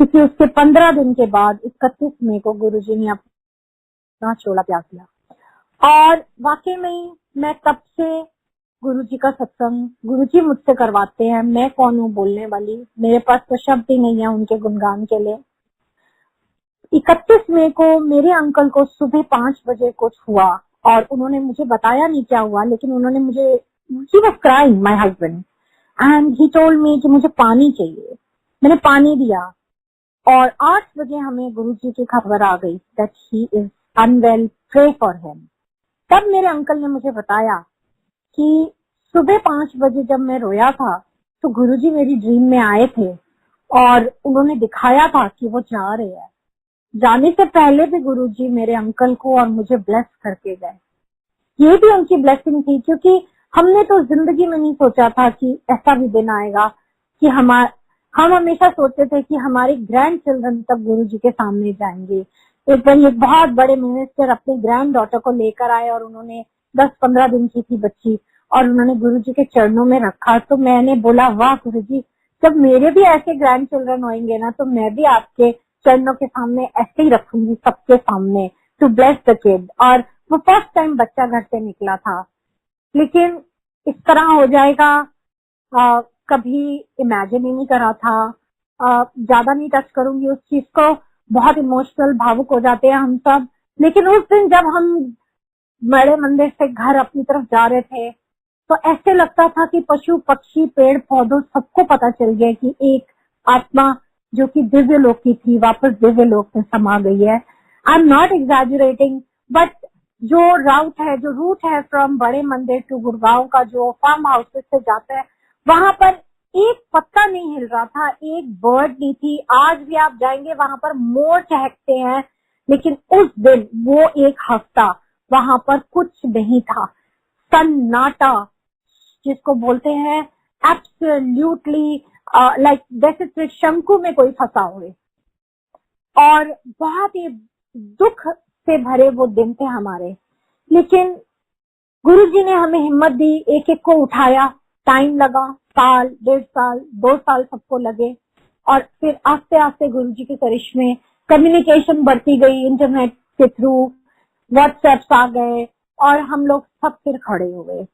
क्योंकि उसके 15 दिन के बाद 31 मई को गुरुजी ने अपना चोला त्याग दिया। और वाकई में मैं तब से गुरुजी का सत्संग गुरुजी मुझसे करवाते हैं। मैं कौन हूँ बोलने वाली, मेरे पास तो शब्द ही नहीं है उनके गुणगान के लिए। 31 मई को मेरे अंकल को सुबह 5 बजे कुछ हुआ और उन्होंने मुझे बताया नहीं क्या हुआ, लेकिन उन्होंने मुझे, he was crying my husband and he told me कि मुझे पानी चाहिए। मैंने पानी दिया और 8 बजे हमें गुरुजी की खबर आ गई that he is unwell, pray for him. तब मेरे अंकल ने मुझे बताया कि सुबह 5 बजे जब मैं रोया था तो गुरुजी मेरी ड्रीम में आए थे और उन्होंने दिखाया था कि वो जा रहे हैं। जाने से पहले भी गुरुजी मेरे अंकल को और मुझे ब्लेस करके गए। ये भी उनकी ब्लेसिंग थी, क्योंकि हमने तो जिंदगी में नहीं सोचा था कि ऐसा भी दिन आएगा कि हम हमेशा सोचते थे कि हमारे ग्रैंड चिल्ड्रन तक गुरुजी के सामने जाएंगे। एक बार एक बहुत बड़े मिनिस्टर अपने ग्रैंड डॉटर को लेकर आए और उन्होंने 10-15 दिन की थी बच्ची और उन्होंने गुरुजी के चरणों में रखा। तो मैंने बोला, वाह गुरुजी, जब मेरे भी ऐसे ग्रैंड चिल्ड्रन होंगे ना तो मैं भी आपके चरणों के सामने ऐसे ही रखूंगी सबके सामने टू ब्लेस द किड। और वो फर्स्ट टाइम बच्चा घर से निकला था, लेकिन इस तरह हो जाएगा कभी इमेजिन ही नहीं करा था। ज्यादा नहीं टच करूंगी उस चीज को, बहुत इमोशनल भावुक हो जाते हैं हम सब। लेकिन उस दिन जब हम बड़े मंदिर से घर अपनी तरफ जा रहे थे तो ऐसे लगता था कि पशु पक्षी पेड़ पौधों सबको पता चल गया कि एक आत्मा जो कि दिव्य लोक की थी वापस दिव्य लोक में समा गई है। आई एम नॉट एग्जैजुरेटिंग, बट जो रूट है फ्रॉम बड़े मंदिर टू गुड़गांव का, जो फार्म हाउसेस से जाता है, वहां पर एक पत्ता नहीं हिल रहा था, एक बर्ड नहीं थी। आज भी आप जाएंगे वहां पर मोर चहकते हैं, लेकिन उस दिन वो एक हफ्ता वहां पर कुछ नहीं था, सन्नाटा जिसको बोलते हैं, एब्सोल्युटली लाइक जैसे शंकु में कोई फंसा हुए। और बहुत ही दुख से भरे वो दिन थे हमारे, लेकिन गुरुजी ने हमें हिम्मत दी, एक एक को उठाया। टाइम लगा, साल, 1.5 साल, 2 साल सबको लगे। और फिर आस्ते आस्ते गुरुजी के करिश्मे, कम्युनिकेशन बढ़ती गई, इंटरनेट के थ्रू व्हाट्सएप आ गए और हम लोग सब फिर खड़े हुए।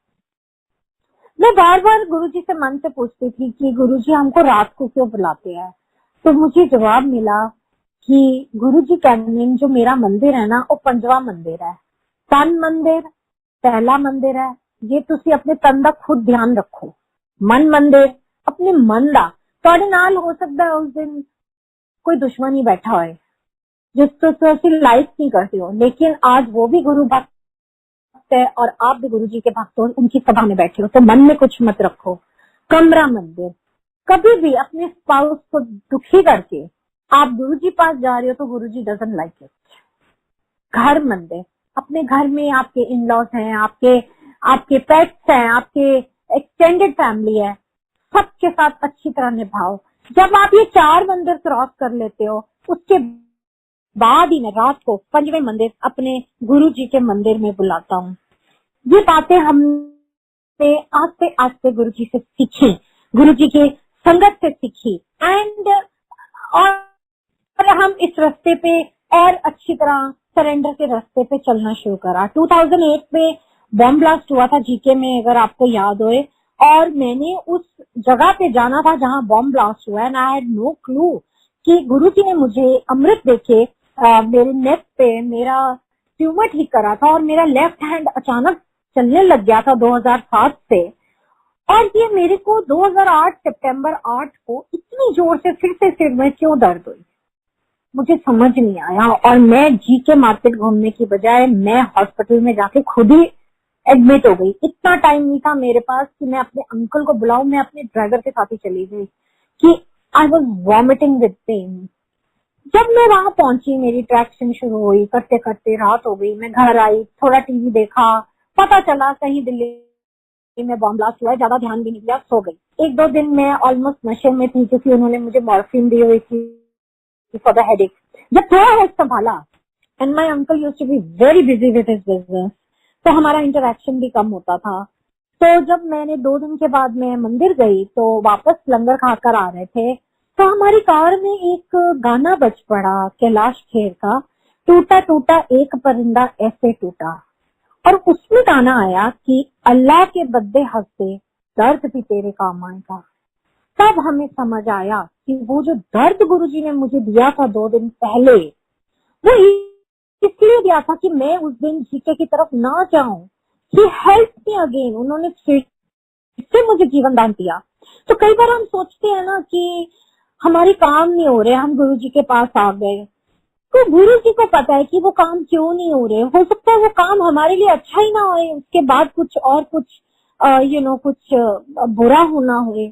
मैं बार बार गुरुजी से मन से पूछती थी कि गुरुजी हमको रात को क्यों बुलाते हैं, तो मुझे जवाब मिला कि गुरुजी कैनिंग जो मेरा मंदिर है ना, वो 5वां मंदिर है। तन मंदिर पहला मंदिर है, ये तुसी अपने तन दा खुद ध्यान रखो। मन मंदिर अपने मन दा, तुहाडे नाल हो सकता है उस दिन कोई दुश्मन ही बैठा होए जिसको तुसी लाइक नहीं करते हो, लेकिन आज वो भी गुरु भक्त है और आप भी गुरुजी के भक्त हो, उनकी सभा में बैठे हो, तो मन में कुछ मत रखो। कमरा मंदिर, कभी भी अपने स्पाउस को दुखी करके आप गुरुजी पास जा रहे हो तो गुरुजी डजंट लाइक इट। घर मंदिर, अपने घर में आपके इन लॉज हैं, आपके पेट्स हैं, आपके एक्सटेंडेड फैमिली है, सबके साथ अच्छी तरह निभाओ। जब आप ये 4 मंदिर क्रॉस कर लेते हो, उसके बाद ही मैं रात को 5वें मंदिर अपने गुरु जी के मंदिर में बुलाता हूँ। ये बातें हमने आस्ते आस्ते गुरु जी से सीखी, गुरु जी के संगत से सीखी, एंड और हम इस रास्ते पे और अच्छी तरह सरेंडर के रास्ते पे चलना शुरू करा। 2008 में बॉम्ब ब्लास्ट हुआ था जीके में, अगर आपको याद होए, और मैंने उस जगह पे जाना था जहां बॉम्ब ब्लास्ट हुआ, and I had no clue कि गुरु जी ने मुझे अमृत देके मेरे नेक पे मेरा ट्यूमर ठीक करा था, और मेरा लेफ्ट हैंड अचानक चलने लग गया था 2007 से। और ये मेरे को 2008 सितंबर 8 को इतनी जोर से फिर से सिर में क्यों दर्द हुई, मुझे समझ नहीं आया। और मैं जीके मार्केट घूमने की बजाय मैं हॉस्पिटल में जाके खुद ही एडमिट हो गई। इतना टाइम नहीं था मेरे पास कि मैं अपने अंकल को बुलाऊं, मैं अपने ड्राइवर के साथ ही चली गई कि I was vomiting with pain. जब मैं वहां पहुंची, मेरी ट्रैक्शन शुरू हुई, करते करते रात हो गई। मैं घर आई, थोड़ा टीवी देखा, पता चला कहीं दिल्ली में बॉम्ब ब्लास्ट हुआ है, ज्यादा ध्यान भी नहीं दिया, सो गई। 1-2 दिन मैं ऑलमोस्ट नशे में थी, क्योंकि उन्होंने मुझे मॉर्फिन दी हुई थी फॉर द हेडेक। जब थोड़ा होश संभाला, and my uncle used to be very busy with his business, तो हमारा इंटरेक्शन भी कम होता था। तो जब मैंने 2 दिन के बाद मैं मंदिर गई, तो वापस लंगर खाकर आ रहे थे, तो हमारी कार में एक गाना बज पड़ा कैलाश खेर का, टूटा टूटा एक परिंदा ऐसे टूटा। और उसमें गाना आया कि अल्लाह के बदले हंसते दर्द भी तेरे काम आएगा। तब हमें समझ आया कि वो जो दर्द गुरुजी ने मुझे दिया था 2 दिन पहले, वो इसलिए दिया था कि मैं उस दिन जीके की तरफ ना जाऊं। ही हेल्प मी अगेन, उन्होंने फिर से मुझे जीवन दान दिया। तो कई बार हम सोचते हैं ना कि हमारे काम नहीं हो रहे, हम गुरुजी के पास आ गए, तो गुरु जी को पता है कि वो काम क्यों नहीं हो रहे। हो सकता है वो काम हमारे लिए अच्छा ही ना होए, उसके बाद कुछ और कुछ कुछ बुरा होना हुए।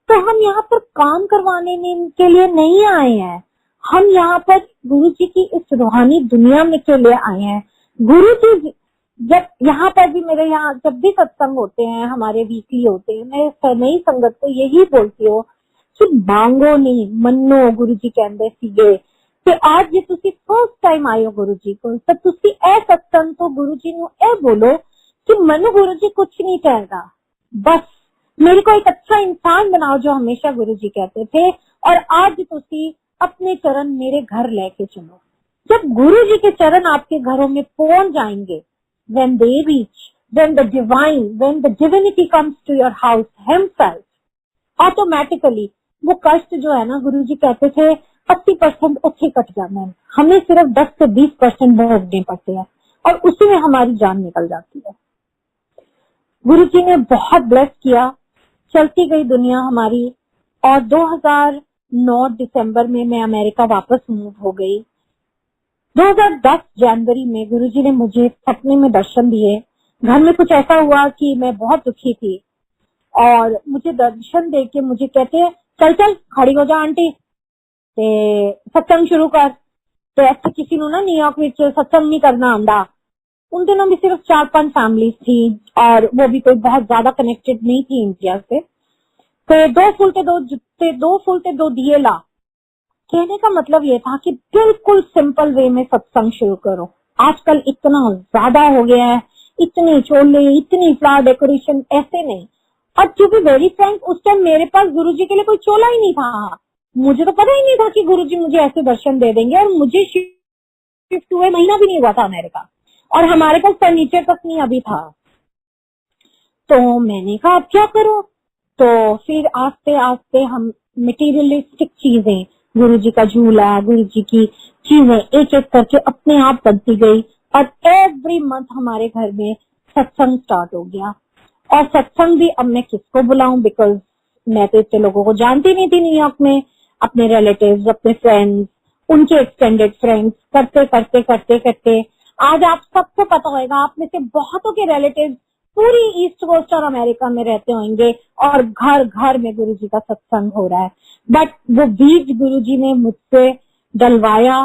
तो हम यहाँ पर काम करवाने के लिए नहीं आए हैं, हम यहाँ पर गुरु जी की इस रूहानी दुनिया में के लिए आए हैं। गुरु जी जब यहाँ पर भी, मेरे यहाँ जब भी सत्संग होते हैं, हमारे वीकली होते हैं, मैं नई संगत को यही बोलती हूँ कि मांगो नहीं मनो। गुरु जी कहते सीगे कि आज जे तुसी फर्स्ट टाइम आए हो गुरु जी को, तो तुसी ए सत्संग तो गुरु जी नु ए बोलो कि मनु गुरु जी कुछ नहीं चाहेगा, बस मेरे को एक अच्छा इंसान बनाओ, जो हमेशा गुरु जी कहते थे। और आज तुसी अपने चरण मेरे घर लेके चलो। जब गुरु जी के चरण आपके घरों में पहुंच जाएंगे, when they reach, when the divinity comes to your house himself, automatically वो कष्ट जो है ना, गुरु जी कहते थे 80% उससे कट जाना है, हमें सिर्फ 10 से 20% भोगने पड़ते हैं, और उसी में हमारी जान निकल जाती है। गुरु जी ने बहुत ब्लेस किया, चलती गई दुनिया हमारी, और 2009 दिसंबर में मैं अमेरिका वापस मूव हो गई। 2010 जनवरी में गुरुजी ने मुझे सपने में दर्शन दिए। घर में कुछ ऐसा हुआ कि मैं बहुत दुखी थी, और मुझे दर्शन देके मुझे कहते चल चल खड़ी हो जा आंटी, ते सत्संग शुरू कर। तो ऐसे किसी ने ना न्यूयॉर्क में सत्संग नहीं करना आंदा। उन दिनों भी सिर्फ 4-5 फैमिलीज थी, और वो भी कोई बहुत ज्यादा कनेक्टेड नहीं थी इंडिया से। तो 2 फूल के 2 जूते, 2 फूल के 2 दिए ला। कहने का मतलब ये था कि बिल्कुल सिंपल वे में सत्संग शुरू करो। आजकल इतना ज्यादा हो गया है, इतने चोले, इतनी फ्लावर डेकोरेशन, ऐसे नहीं। और टू बी वेरी फ्रैंक, उस टाइम मेरे पास गुरुजी के लिए कोई चोला ही नहीं था। मुझे तो पता ही नहीं था कि गुरुजी मुझे ऐसे दर्शन दे देंगे, और मुझे शिफ्ट हुए महीना भी नहीं हुआ था अमेरिका, और हमारे पास फर्नीचर तक नहीं अभी था। तो मैंने कहा अब क्या करो। तो फिर आस्ते आस्ते हम मटेरियलिस्टिक चीजें, गुरु जी का झूला, गुरु जी की चीजें एक एक करके अपने आप बनती गई, और एवरी मंथ हमारे घर में सत्संग स्टार्ट हो गया। और सत्संग भी अब मैं किसको बुलाऊं, बिकॉज मैं तो इतने लोगों को जानती नहीं थी न्यूयॉर्क में, अपने रिलेटिव्स, अपने फ्रेंड्स, उनके एक्सटेंडेड फ्रेंड्स, करते करते करते करते आज आप सबको पता होगा, आप में से बहुतों के रिलेटिव्स पूरी ईस्ट कोस्ट और अमेरिका में रहते होंगे, और घर घर में गुरुजी का सत्संग हो रहा है। बट वो बीज गुरुजी ने मुझसे डलवाया,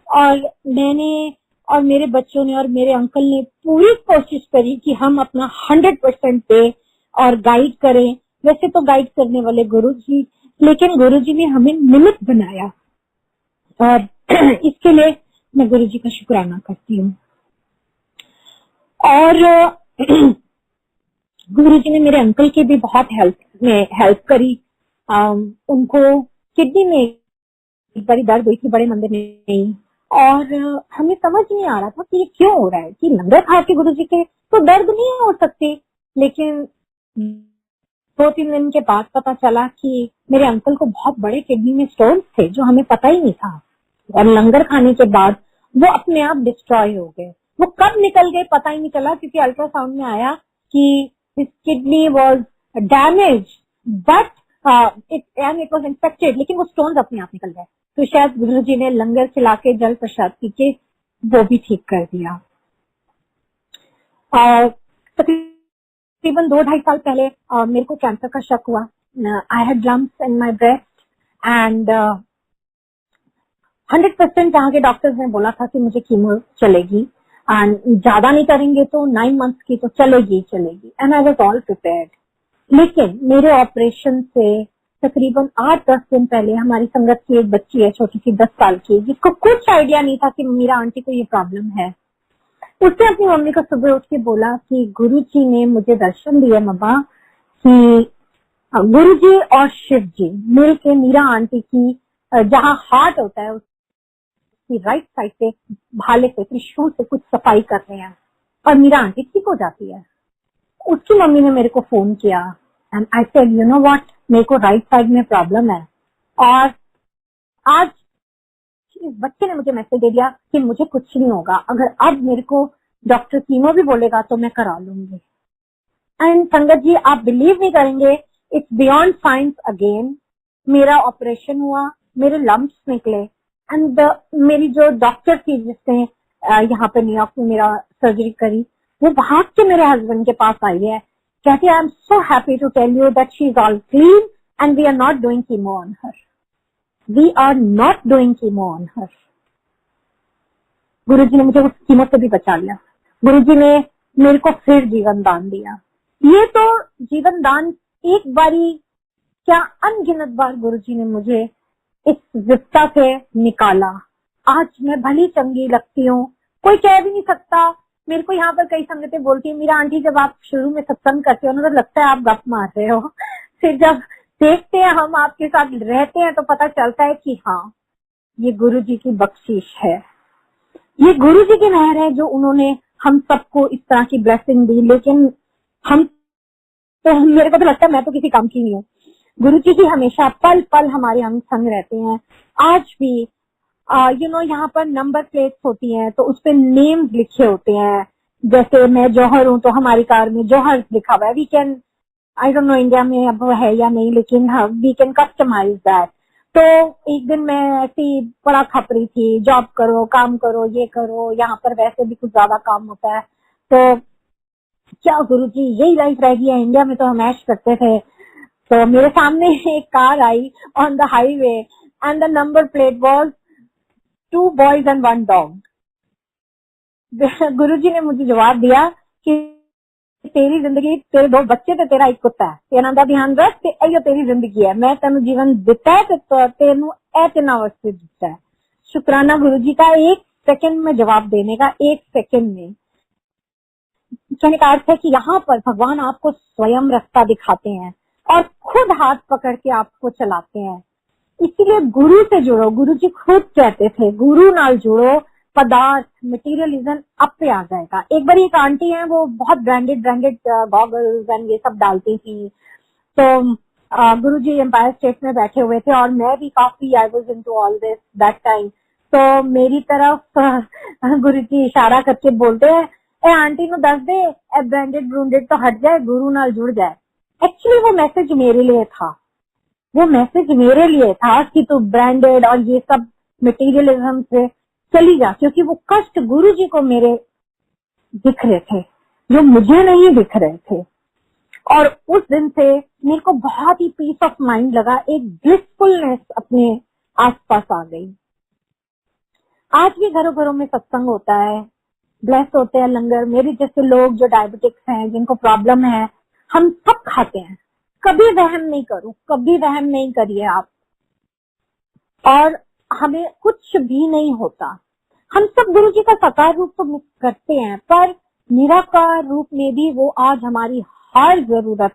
और मैंने और मेरे बच्चों ने और मेरे अंकल ने पूरी कोशिश करी कि हम अपना 100% दे और गाइड करें। वैसे तो गाइड करने वाले गुरुजी, लेकिन गुरुजी ने हमें निमित्त बनाया और इसके लिए मैं गुरुजी का शुक्राना करती हूँ। और गुरुजी ने मेरे अंकल की भी बहुत हेल्प करी। उनको किडनी में एक बारी दर्द हुई थी, बड़े मंदिर में, और हमें समझ नहीं आ रहा था कि ये क्यों हो रहा है, कि लंगर खा के गुरुजी के तो दर्द नहीं हो सकती। लेकिन 2-3 दिन के बाद पता चला कि मेरे अंकल को बहुत बड़े किडनी में स्टोन्स थे, जो हमें पता ही नहीं था। और लंगर खाने के बाद वो अपने आप डिस्ट्रॉय हो गए। वो कब निकल गए पता ही नहीं चला, क्योंकि अल्ट्रासाउंड में आया कि his kidney was damage but it was infected, लेकिन वो स्टोन्स अपने आप निकल गए। तो शायद गुरुजी ने लंगर खिला के, जल प्रसाद पी के वो भी ठीक कर दिया। तकरीबन 2-2.5 साल पहले मेरे को कैंसर का शक हुआ। I had lumps in my breast and 100% यहाँ के डॉक्टर्स ने बोला था कि मुझे कीमो चलेगी एंड ज्यादा नहीं करेंगे तो 9 मंथ्स की तो चलेगी and I was all prepared. लेकिन मेरे ऑपरेशन से तकरीबन 8-10 दिन पहले हमारी संगत की एक बच्ची है, छोटी सी 10 साल की, जिसको कुछ आइडिया नहीं था कि मीरा आंटी को ये प्रॉब्लम है। उसने अपनी मम्मी को सुबह उठ के बोला कि गुरुजी ने मुझे दर्शन दिया मम्मा, कि गुरुजी और शिव जी मिल के मीरा आंटी की जहाँ हार्ट होता है उसकी राइट साइड पे भाले से, त्रिशूल से कुछ सफाई कर रहे हैं और मीरा आंटी ठीक हो जाती है। उसकी मम्मी ने मेरे को फोन किया and I said you know what, मेरे को राइट साइड में प्रॉब्लम है। और आज इस बच्चे ने मुझे मैसेज दे दिया कि मुझे कुछ नहीं होगा, अगर अब मेरे को डॉक्टर कीमो भी बोलेगा तो मैं करा लूंगी। एंड संगत जी, आप बिलीव नहीं करेंगे, इट्स बियॉन्ड साइंस अगेन। मेरा ऑपरेशन हुआ, मेरे लम्प्स निकले एंड मेरी जो डॉक्टर थी जिसने यहाँ पे न्यूयॉर्क में मेरा सर्जरी करी, वो भाग के मेरे हस्बैंड के पास आई है, कहती है I am so happy to tell you that she is all clean and we are not doing chemo on her, we are not doing chemo on her. Guruji ने मुझे उस कीमो से भी बचा लिया। गुरुजी ने मेरे को फिर जीवन दान दिया। ये तो जीवन दान एक बारी क्या, अनगिनत बार गुरुजी ने मुझे इस विपता से निकाला। आज मैं भली चंगी लगती हूँ, कोई कह भी नहीं सकता। मेरे को यहाँ पर कई संगतें बोलती है मीरा आंटी जब आप शुरू में सत्संग करते हो ना तो लगता है आप गप मार रहे हो, फिर जब देखते हैं हम आपके साथ रहते हैं तो पता चलता है कि हाँ ये गुरुजी की बख्शिश है, ये गुरुजी की मेहर है जो उन्होंने हम सबको इस तरह की ब्लेसिंग दी। लेकिन हम तो, मेरे को तो लगता है मैं तो किसी काम की नहीं हूँ। गुरुजी की हमेशा पल पल हमारे अंग संग रहते हैं। आज भी यहाँ पर नंबर प्लेट्स होती हैं तो उसपे नेम्स लिखे होते हैं। जैसे मैं जौहर हूँ तो हमारी कार में जौहर लिखा हुआ है। We can, I don't know India में अब है या नहीं, लेकिन वी कैन कस्टमाइज दैट। तो एक दिन मैं ऐसी बड़ा खप रही थी, जॉब करो, काम करो, ये करो, यहाँ पर वैसे भी कुछ ज्यादा काम होता है, तो क्या गुरुजी यही लाइफ रह गई है, इंडिया में तो हम ऐश करते थे। तो मेरे सामने एक car I on the highway and the number plate was 2 boys and 1 dog। गुरुजी ने मुझे जवाब दिया कि तेरी जिंदगी, तेरे 2 बच्चे थे, तेरा एक कुत्ता है, तेरा दा ध्यान रख, यो तेरी जिंदगी है, मैं तेन जीवन दिता है तो तेनू ऐतना अवस्थित दिता है। शुक्राना गुरुजी का 1 सेकंड में जवाब देने का, 1 सेकंड में। कहने का अर्थ है कि यहाँ पर भगवान आपको स्वयं रास्ता दिखाते हैं और खुद हाथ पकड़ के आपको चलाते हैं। इसीलिए गुरु से जुड़ो। गुरु जी खुद कहते थे गुरु नाल जुड़ो, पदार्थ मटेरियलिज्म आप पे आ जाएगा। एक बार एक आंटी है, वो बहुत ब्रांडेड गॉगल्स एंड ये सब डालती थी। तो गुरु जी एम्पायर स्टेट में बैठे हुए थे और मैं भी काफी, I was into all this that time. तो मेरी तरफ गुरु जी इशारा करके बोलते हैं, ए आंटी नु दस दे, ए ब्रांडेड तो हट जाए, गुरु नाल जुड़ जाए। एक्चुअली वो मैसेज मेरे लिए था, वो मैसेज मेरे लिए था कि तू ब्रांडेड और ये सब मटेरियलिज्म से चली जा, क्योंकि वो कष्ट गुरु जी को मेरे दिख रहे थे जो मुझे नहीं दिख रहे थे। और उस दिन से मेरे को बहुत ही पीस ऑफ माइंड लगा, एक ब्लिसफुलनेस अपने आसपास आ गई। आज भी घरों घरों में सत्संग होता है, ब्लेस होते हैं लंगर। मेरे जैसे लोग जो डायबिटिक्स हैं, जिनको प्रॉब्लम है, हम सब खाते हैं। कभी वहम नहीं करो, कभी वहम नहीं करिए आप, और हमें कुछ भी नहीं होता। हम सब गुरु जी का साकार रूप तो मिस करते हैं, पर निराकार रूप में भी वो आज हमारी हर जरूरत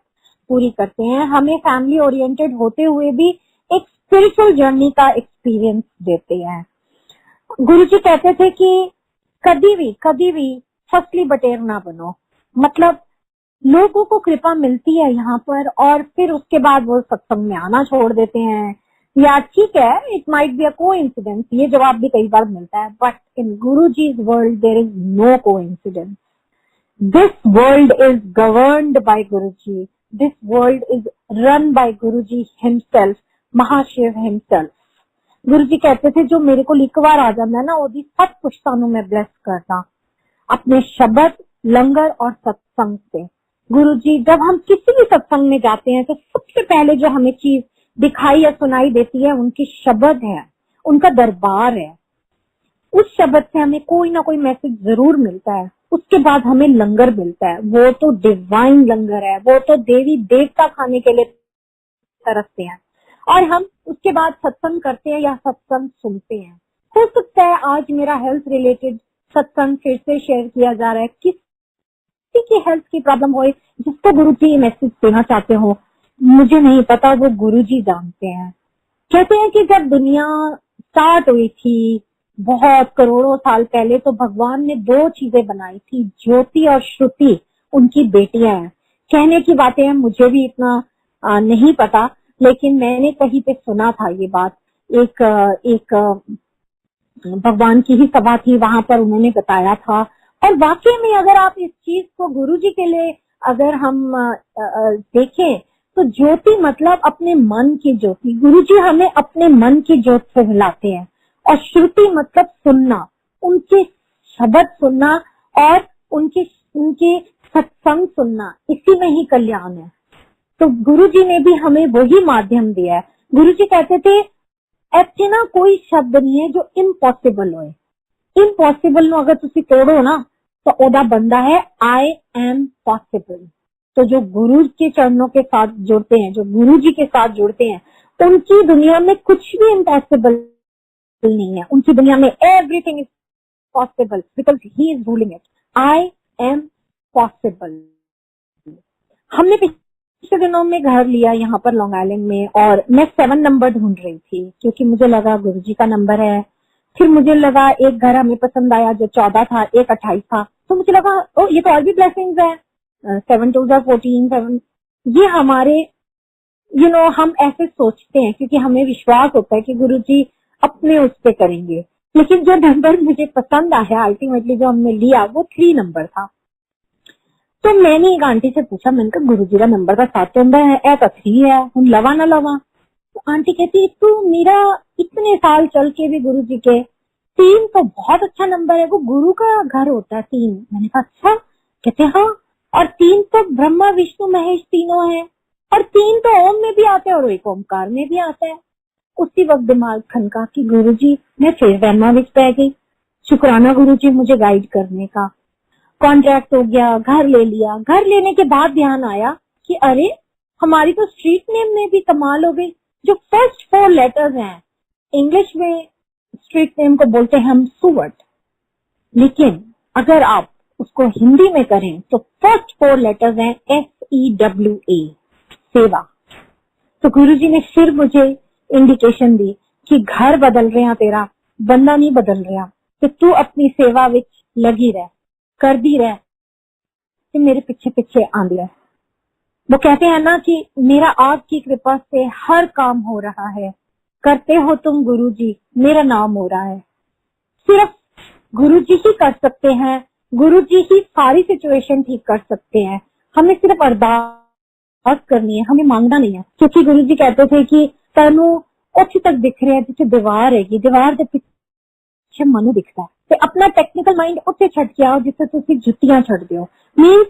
पूरी करते हैं। हमें फैमिली ओरिएंटेड होते हुए भी एक स्पिरिचुअल जर्नी का एक्सपीरियंस देते हैं। गुरु जी कहते थे कि कभी भी फसली बटेर ना बनो। मतलब लोगों को कृपा मिलती है यहाँ पर और फिर उसके बाद वो सत्संग में आना छोड़ देते हैं, या ठीक है, it might be a coincidence, ये जवाब भी कई बार मिलता है। But in Guru ji's world there is no coincidence. This world is governed by Guru ji, this world is run by Guru ji himself, Mahashiv himself. गुरु जी कहते थे जो मेरे को लिखवार आ जाता है ना, वो भी सब पुश्तानु में ब्लेस करता अपने शब्द, लंगर और सत्संग से। गुरु जी जब हम किसी भी सत्संग में जाते हैं तो सबसे पहले जो हमें चीज दिखाई या सुनाई देती है उनकी शब्द है, उनका दरबार है। उस शब्द से हमें कोई ना कोई मैसेज जरूर मिलता है। उसके बाद हमें लंगर मिलता है, वो तो डिवाइन लंगर है, वो तो देवी देवता खाने के लिए तरसते हैं। और हम उसके बाद सत्संग करते हैं या सत्संग सुनते हैं। हो सकता है आज मेरा हेल्थ रिलेटेड सत्संग फिर से शेयर किया जा रहा है, किसी की हेल्थ की प्रॉब्लम हो जिसको गुरु जी मैसेज देना चाहते हो, मुझे नहीं पता, वो गुरु जी जानते हैं। कहते हैं कि जब दुनिया स्टार्ट हुई थी बहुत करोड़ों साल पहले, तो भगवान ने दो चीजें बनाई थी, ज्योति और श्रुति, उनकी बेटियां हैं। कहने की बातें हैं, मुझे भी इतना नहीं पता, लेकिन मैंने कहीं पे सुना था ये बात। एक भगवान की ही सभा थी, वहां पर उन्होंने बताया था। और वाकई में अगर आप इस चीज को गुरु जी के लिए अगर हम देखें तो ज्योति मतलब अपने मन की ज्योति, गुरु जी हमें अपने मन की ज्योत से मिलाते हैं। और श्रुति मतलब सुनना, उनके शब्द सुनना और उनके सत्संग सुनना, इसी में ही कल्याण है। तो गुरु जी ने भी हमें वही माध्यम दिया है। गुरु जी कहते थे ऐसे ना कोई शब्द नहीं है जो इम्पॉसिबल हो। इम्पॉसिबल नो अगर तुसी तोड़ो ना तो ओदा बंदा है आई एम पॉसिबल। तो जो गुरु के चरणों के साथ जुड़ते हैं, जो गुरु जी के साथ जुड़ते हैं, उनकी दुनिया में कुछ भी इम्पॉसिबल नहीं है। उनकी दुनिया में everything is possible because he is ruling it. I am possible. हमने पिछले दिनों में घर लिया यहाँ पर लॉन्ग आइलैंड में, और मैं 7 नंबर ढूंढ रही थी क्योंकि मुझे लगा गुरु जी का नंबर है। फिर मुझे लगा एक घर हमें पसंद आया जो 14 था, एक 28 था, तो मुझे लगा ओ ये तो और भी ब्लेसिंग्स है, 7 2 14 7। ये हमारे हम ऐसे सोचते हैं क्योंकि हमें विश्वास होता है कि गुरु जी अपने उस पे करेंगे। लेकिन जो नंबर मुझे पसंद आया अल्टीमेटली जो हमने लिया वो 3 नंबर था। तो मैंने एक आंटी से पूछा, मैंने कहा गुरु जी का नंबर का 7 नंबर है, ऐसा 3 है, हम लवा ना लवा। तो आंटी कहती तू मेरा इतने साल चल के भी गुरु जी के 3 तो बहुत अच्छा नंबर है, वो गुरु का घर होता है 3। मैंने कहा अच्छा? कहते हाँ, और 3 तो ब्रह्मा विष्णु महेश तीनों है, और 3 तो ओम में भी आते हैं और एक ओमकार में भी आता है। उसी वक्त दिमाग खनका कि गुरु जी, मैं फिर वहमा विच पै गई। शुक्राना गुरु जी मुझे गाइड करने का। कॉन्ट्रैक्ट हो गया, घर ले लिया। घर लेने के बाद ध्यान आया कि अरे हमारी तो स्ट्रीट नेम में भी कमाल हो गई। जो फर्स्ट 4 लेटर्स हैं, इंग्लिश में स्ट्रीट नेम को बोलते हैं हम सुवर्ट, लेकिन अगर आप उसको हिंदी में करें तो फर्स्ट 4 लेटर्स हैं SEWA, सेवा। तो गुरुजी ने फिर मुझे इंडिकेशन दी कि घर बदल रहे हैं तेरा, बंदा नहीं बदल रहा, तो तू अपनी सेवा विच लगी रह, कर दी रह, तो मेरे पीछे पीछे आंदी है। वो कहते हैं ना कि मेरा आपकी कृपा से हर काम हो रहा है, करते हो तुम गुरुजी, मेरा नाम हो रहा है। सिर्फ गुरुजी ही कर सकते हैं, गुरुजी ही सारी सिचुएशन ठीक कर सकते हैं। हमें सिर्फ अरदास करनी है, हमें मांगना नहीं है। क्योंकि गुरुजी कहते थे कि तनु ਉੱਥੇ तक दिख रहा है जिसे दीवार हैगी, दीवार के पीछे मनु दिखता है। तो अपना टेक्निकल माइंड ਉੱਥੇ छड़ के आओ जिससे तुम जुतियां छड़ते हो। मीन्स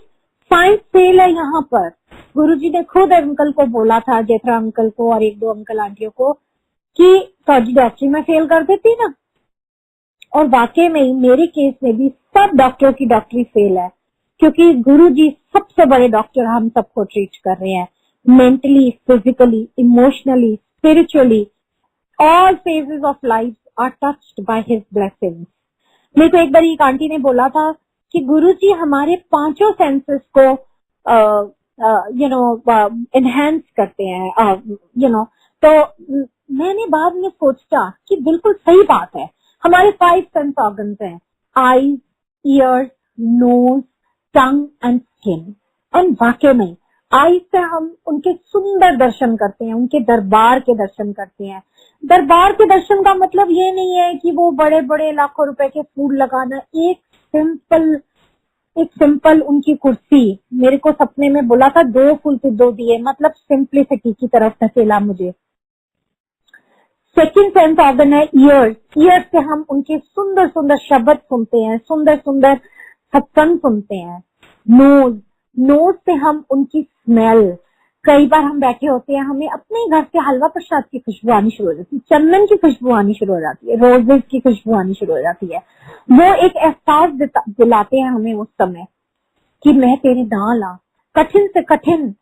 साइंस फेल है यहाँ पर। गुरुजी ने खुद अंकल को बोला था, जेठरा अंकल को और 1-2 अंकल आंटियों को, कि फौजी डॉक्टरी में फेल कर देती ना, और वाकई में मेरे केस में भी सब डॉक्टरों की डॉक्टरी फेल है, क्योंकि गुरुजी सबसे बड़े डॉक्टर हम सबको ट्रीट कर रहे हैं, mentally, physically, emotionally, spiritually, all phases of life are touched by his blessings. मेरे को एक बार एक आंटी ने बोला था कि गुरुजी हमारे पांचों सेंसेस को एनहेंस करते हैं, तो मैंने बाद में सोचा कि बिल्कुल सही बात है। हमारे 5 सेंस ऑर्गन्स हैं, eyes, ears, nose, tongue and skin. And वाकई में आईज से हम उनके सुंदर दर्शन करते हैं, उनके दरबार के दर्शन करते हैं। दरबार के दर्शन का मतलब ये नहीं है कि वो बड़े बड़े लाखों रुपए के फूल लगाना, एक सिंपल उनकी कुर्सी। मेरे को सपने में बोला था 2 फूल पे 2 दिए, मतलब सिंप्लिसिटी की तरफ धकेला मुझे। सेकंड सेंस ऑर्गन है ईयर्स। ईयर्स से हम उनके सुंदर सुंदर शब्द सुनते हैं, सुंदर सुंदर सत्संग सुनते हैं। नोज से हम उनकी स्मेल, कई बार हम बैठे होते हैं, हमें अपने घर से हलवा प्रसाद की खुशबू आनी शुरू हो जाती है, चंदन की खुशबू आनी शुरू हो जाती है, रोजेस की खुशबू आनी शुरू हो जाती है। वो एक एहसास दिलाते हैं हमें उस समय कि मैं तेरे नाल आ। कठिन से कठिन,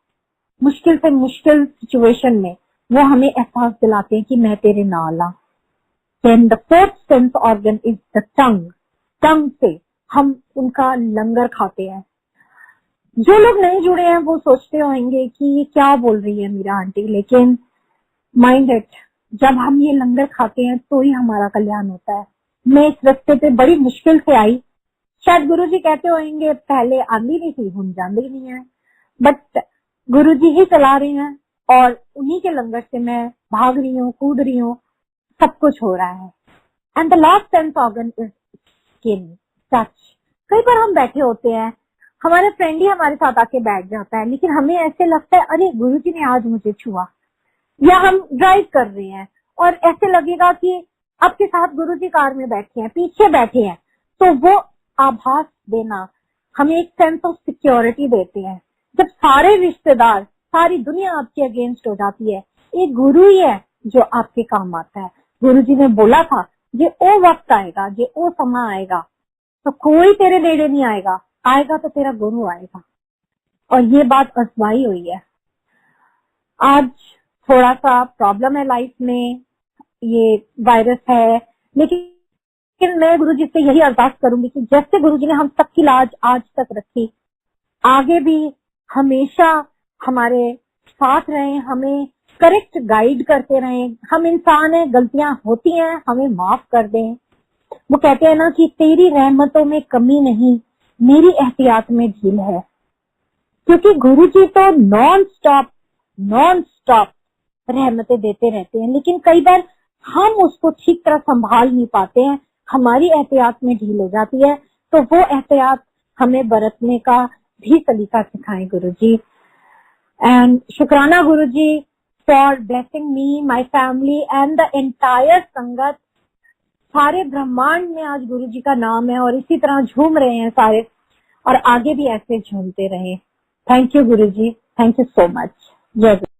मुश्किल से मुश्किल सिचुएशन में वो हमें एहसास दिलाते हैं कि मैं तेरे नाल आ। Then the fourth sense organ is the tongue. Tongue से हम उनका लंगर खाते हैं। जो लोग नहीं जुड़े हैं वो सोचते होंगे कि ये क्या बोल रही है मीरा आंटी, लेकिन माइंड इट, जब हम ये लंगर खाते हैं तो ही हमारा कल्याण होता है। मैं इस रास्ते पे बड़ी मुश्किल से आई, शायद गुरुजी कहते होंगे पहले आंदी नहीं थी, हुन जांदी नहीं है, बट गुरुजी ही चला रहे हैं और उन्हीं के लंगर से मैं भाग रही हूँ, कूद रही हूँ, सब कुछ हो रहा है। And the last sense organ is skin, touch. कई बार हम बैठे होते हैं, हमारे फ्रेंड ही हमारे साथ आके बैठ जाता है, लेकिन हमें ऐसे लगता है अरे गुरुजी ने आज मुझे छुआ। या हम ड्राइव कर रहे हैं और ऐसे लगेगा कि आपके साथ गुरुजी कार में बैठे हैं, पीछे बैठे हैं, तो वो आभास देना हमें एक सेंस ऑफ सिक्योरिटी देते हैं। जब सारे रिश्तेदार, सारी दुनिया आपके अगेंस्ट हो जाती है, एक गुरु ही है जो आपके काम आता है। गुरुजी ने बोला था जे ओ वक्त आएगा, जे ओ समय आएगा तो कोई तेरे नेड़े नहीं आएगा, आएगा तो तेरा गुरु आएगा। और ये बात आजमाई हुई है। आज थोड़ा सा प्रॉब्लम है लाइफ में, ये वायरस है, लेकिन मैं गुरुजी से यही अरदास करूंगी कि जैसे गुरुजी ने हम सबकी लाज आज तक रखी, आगे भी हमेशा हमारे साथ रहें, हमें करेक्ट गाइड करते रहें। हम इंसान हैं, गलतियां होती हैं, हमें माफ कर दें। वो कहते हैं ना कि तेरी रहमतों में कमी नहीं, मेरी एहतियात में ढील है, क्योंकि गुरुजी तो नॉन स्टॉप रहमतें देते रहते हैं, लेकिन कई बार हम उसको ठीक तरह संभाल नहीं पाते हैं, हमारी एहतियात में ढील हो जाती है। तो वो एहतियात हमें बरतने का भी सलीका सिखाएं गुरुजी। एंड शुक्राना Guruji for blessing me, my family and the entire sangat. सारे ब्रह्मांड में आज गुरुजी का नाम है और इसी तरह झूम रहे हैं सारे, और आगे भी ऐसे झूमते रहे। Thank you Guruji, thank you so much. जय गुरु।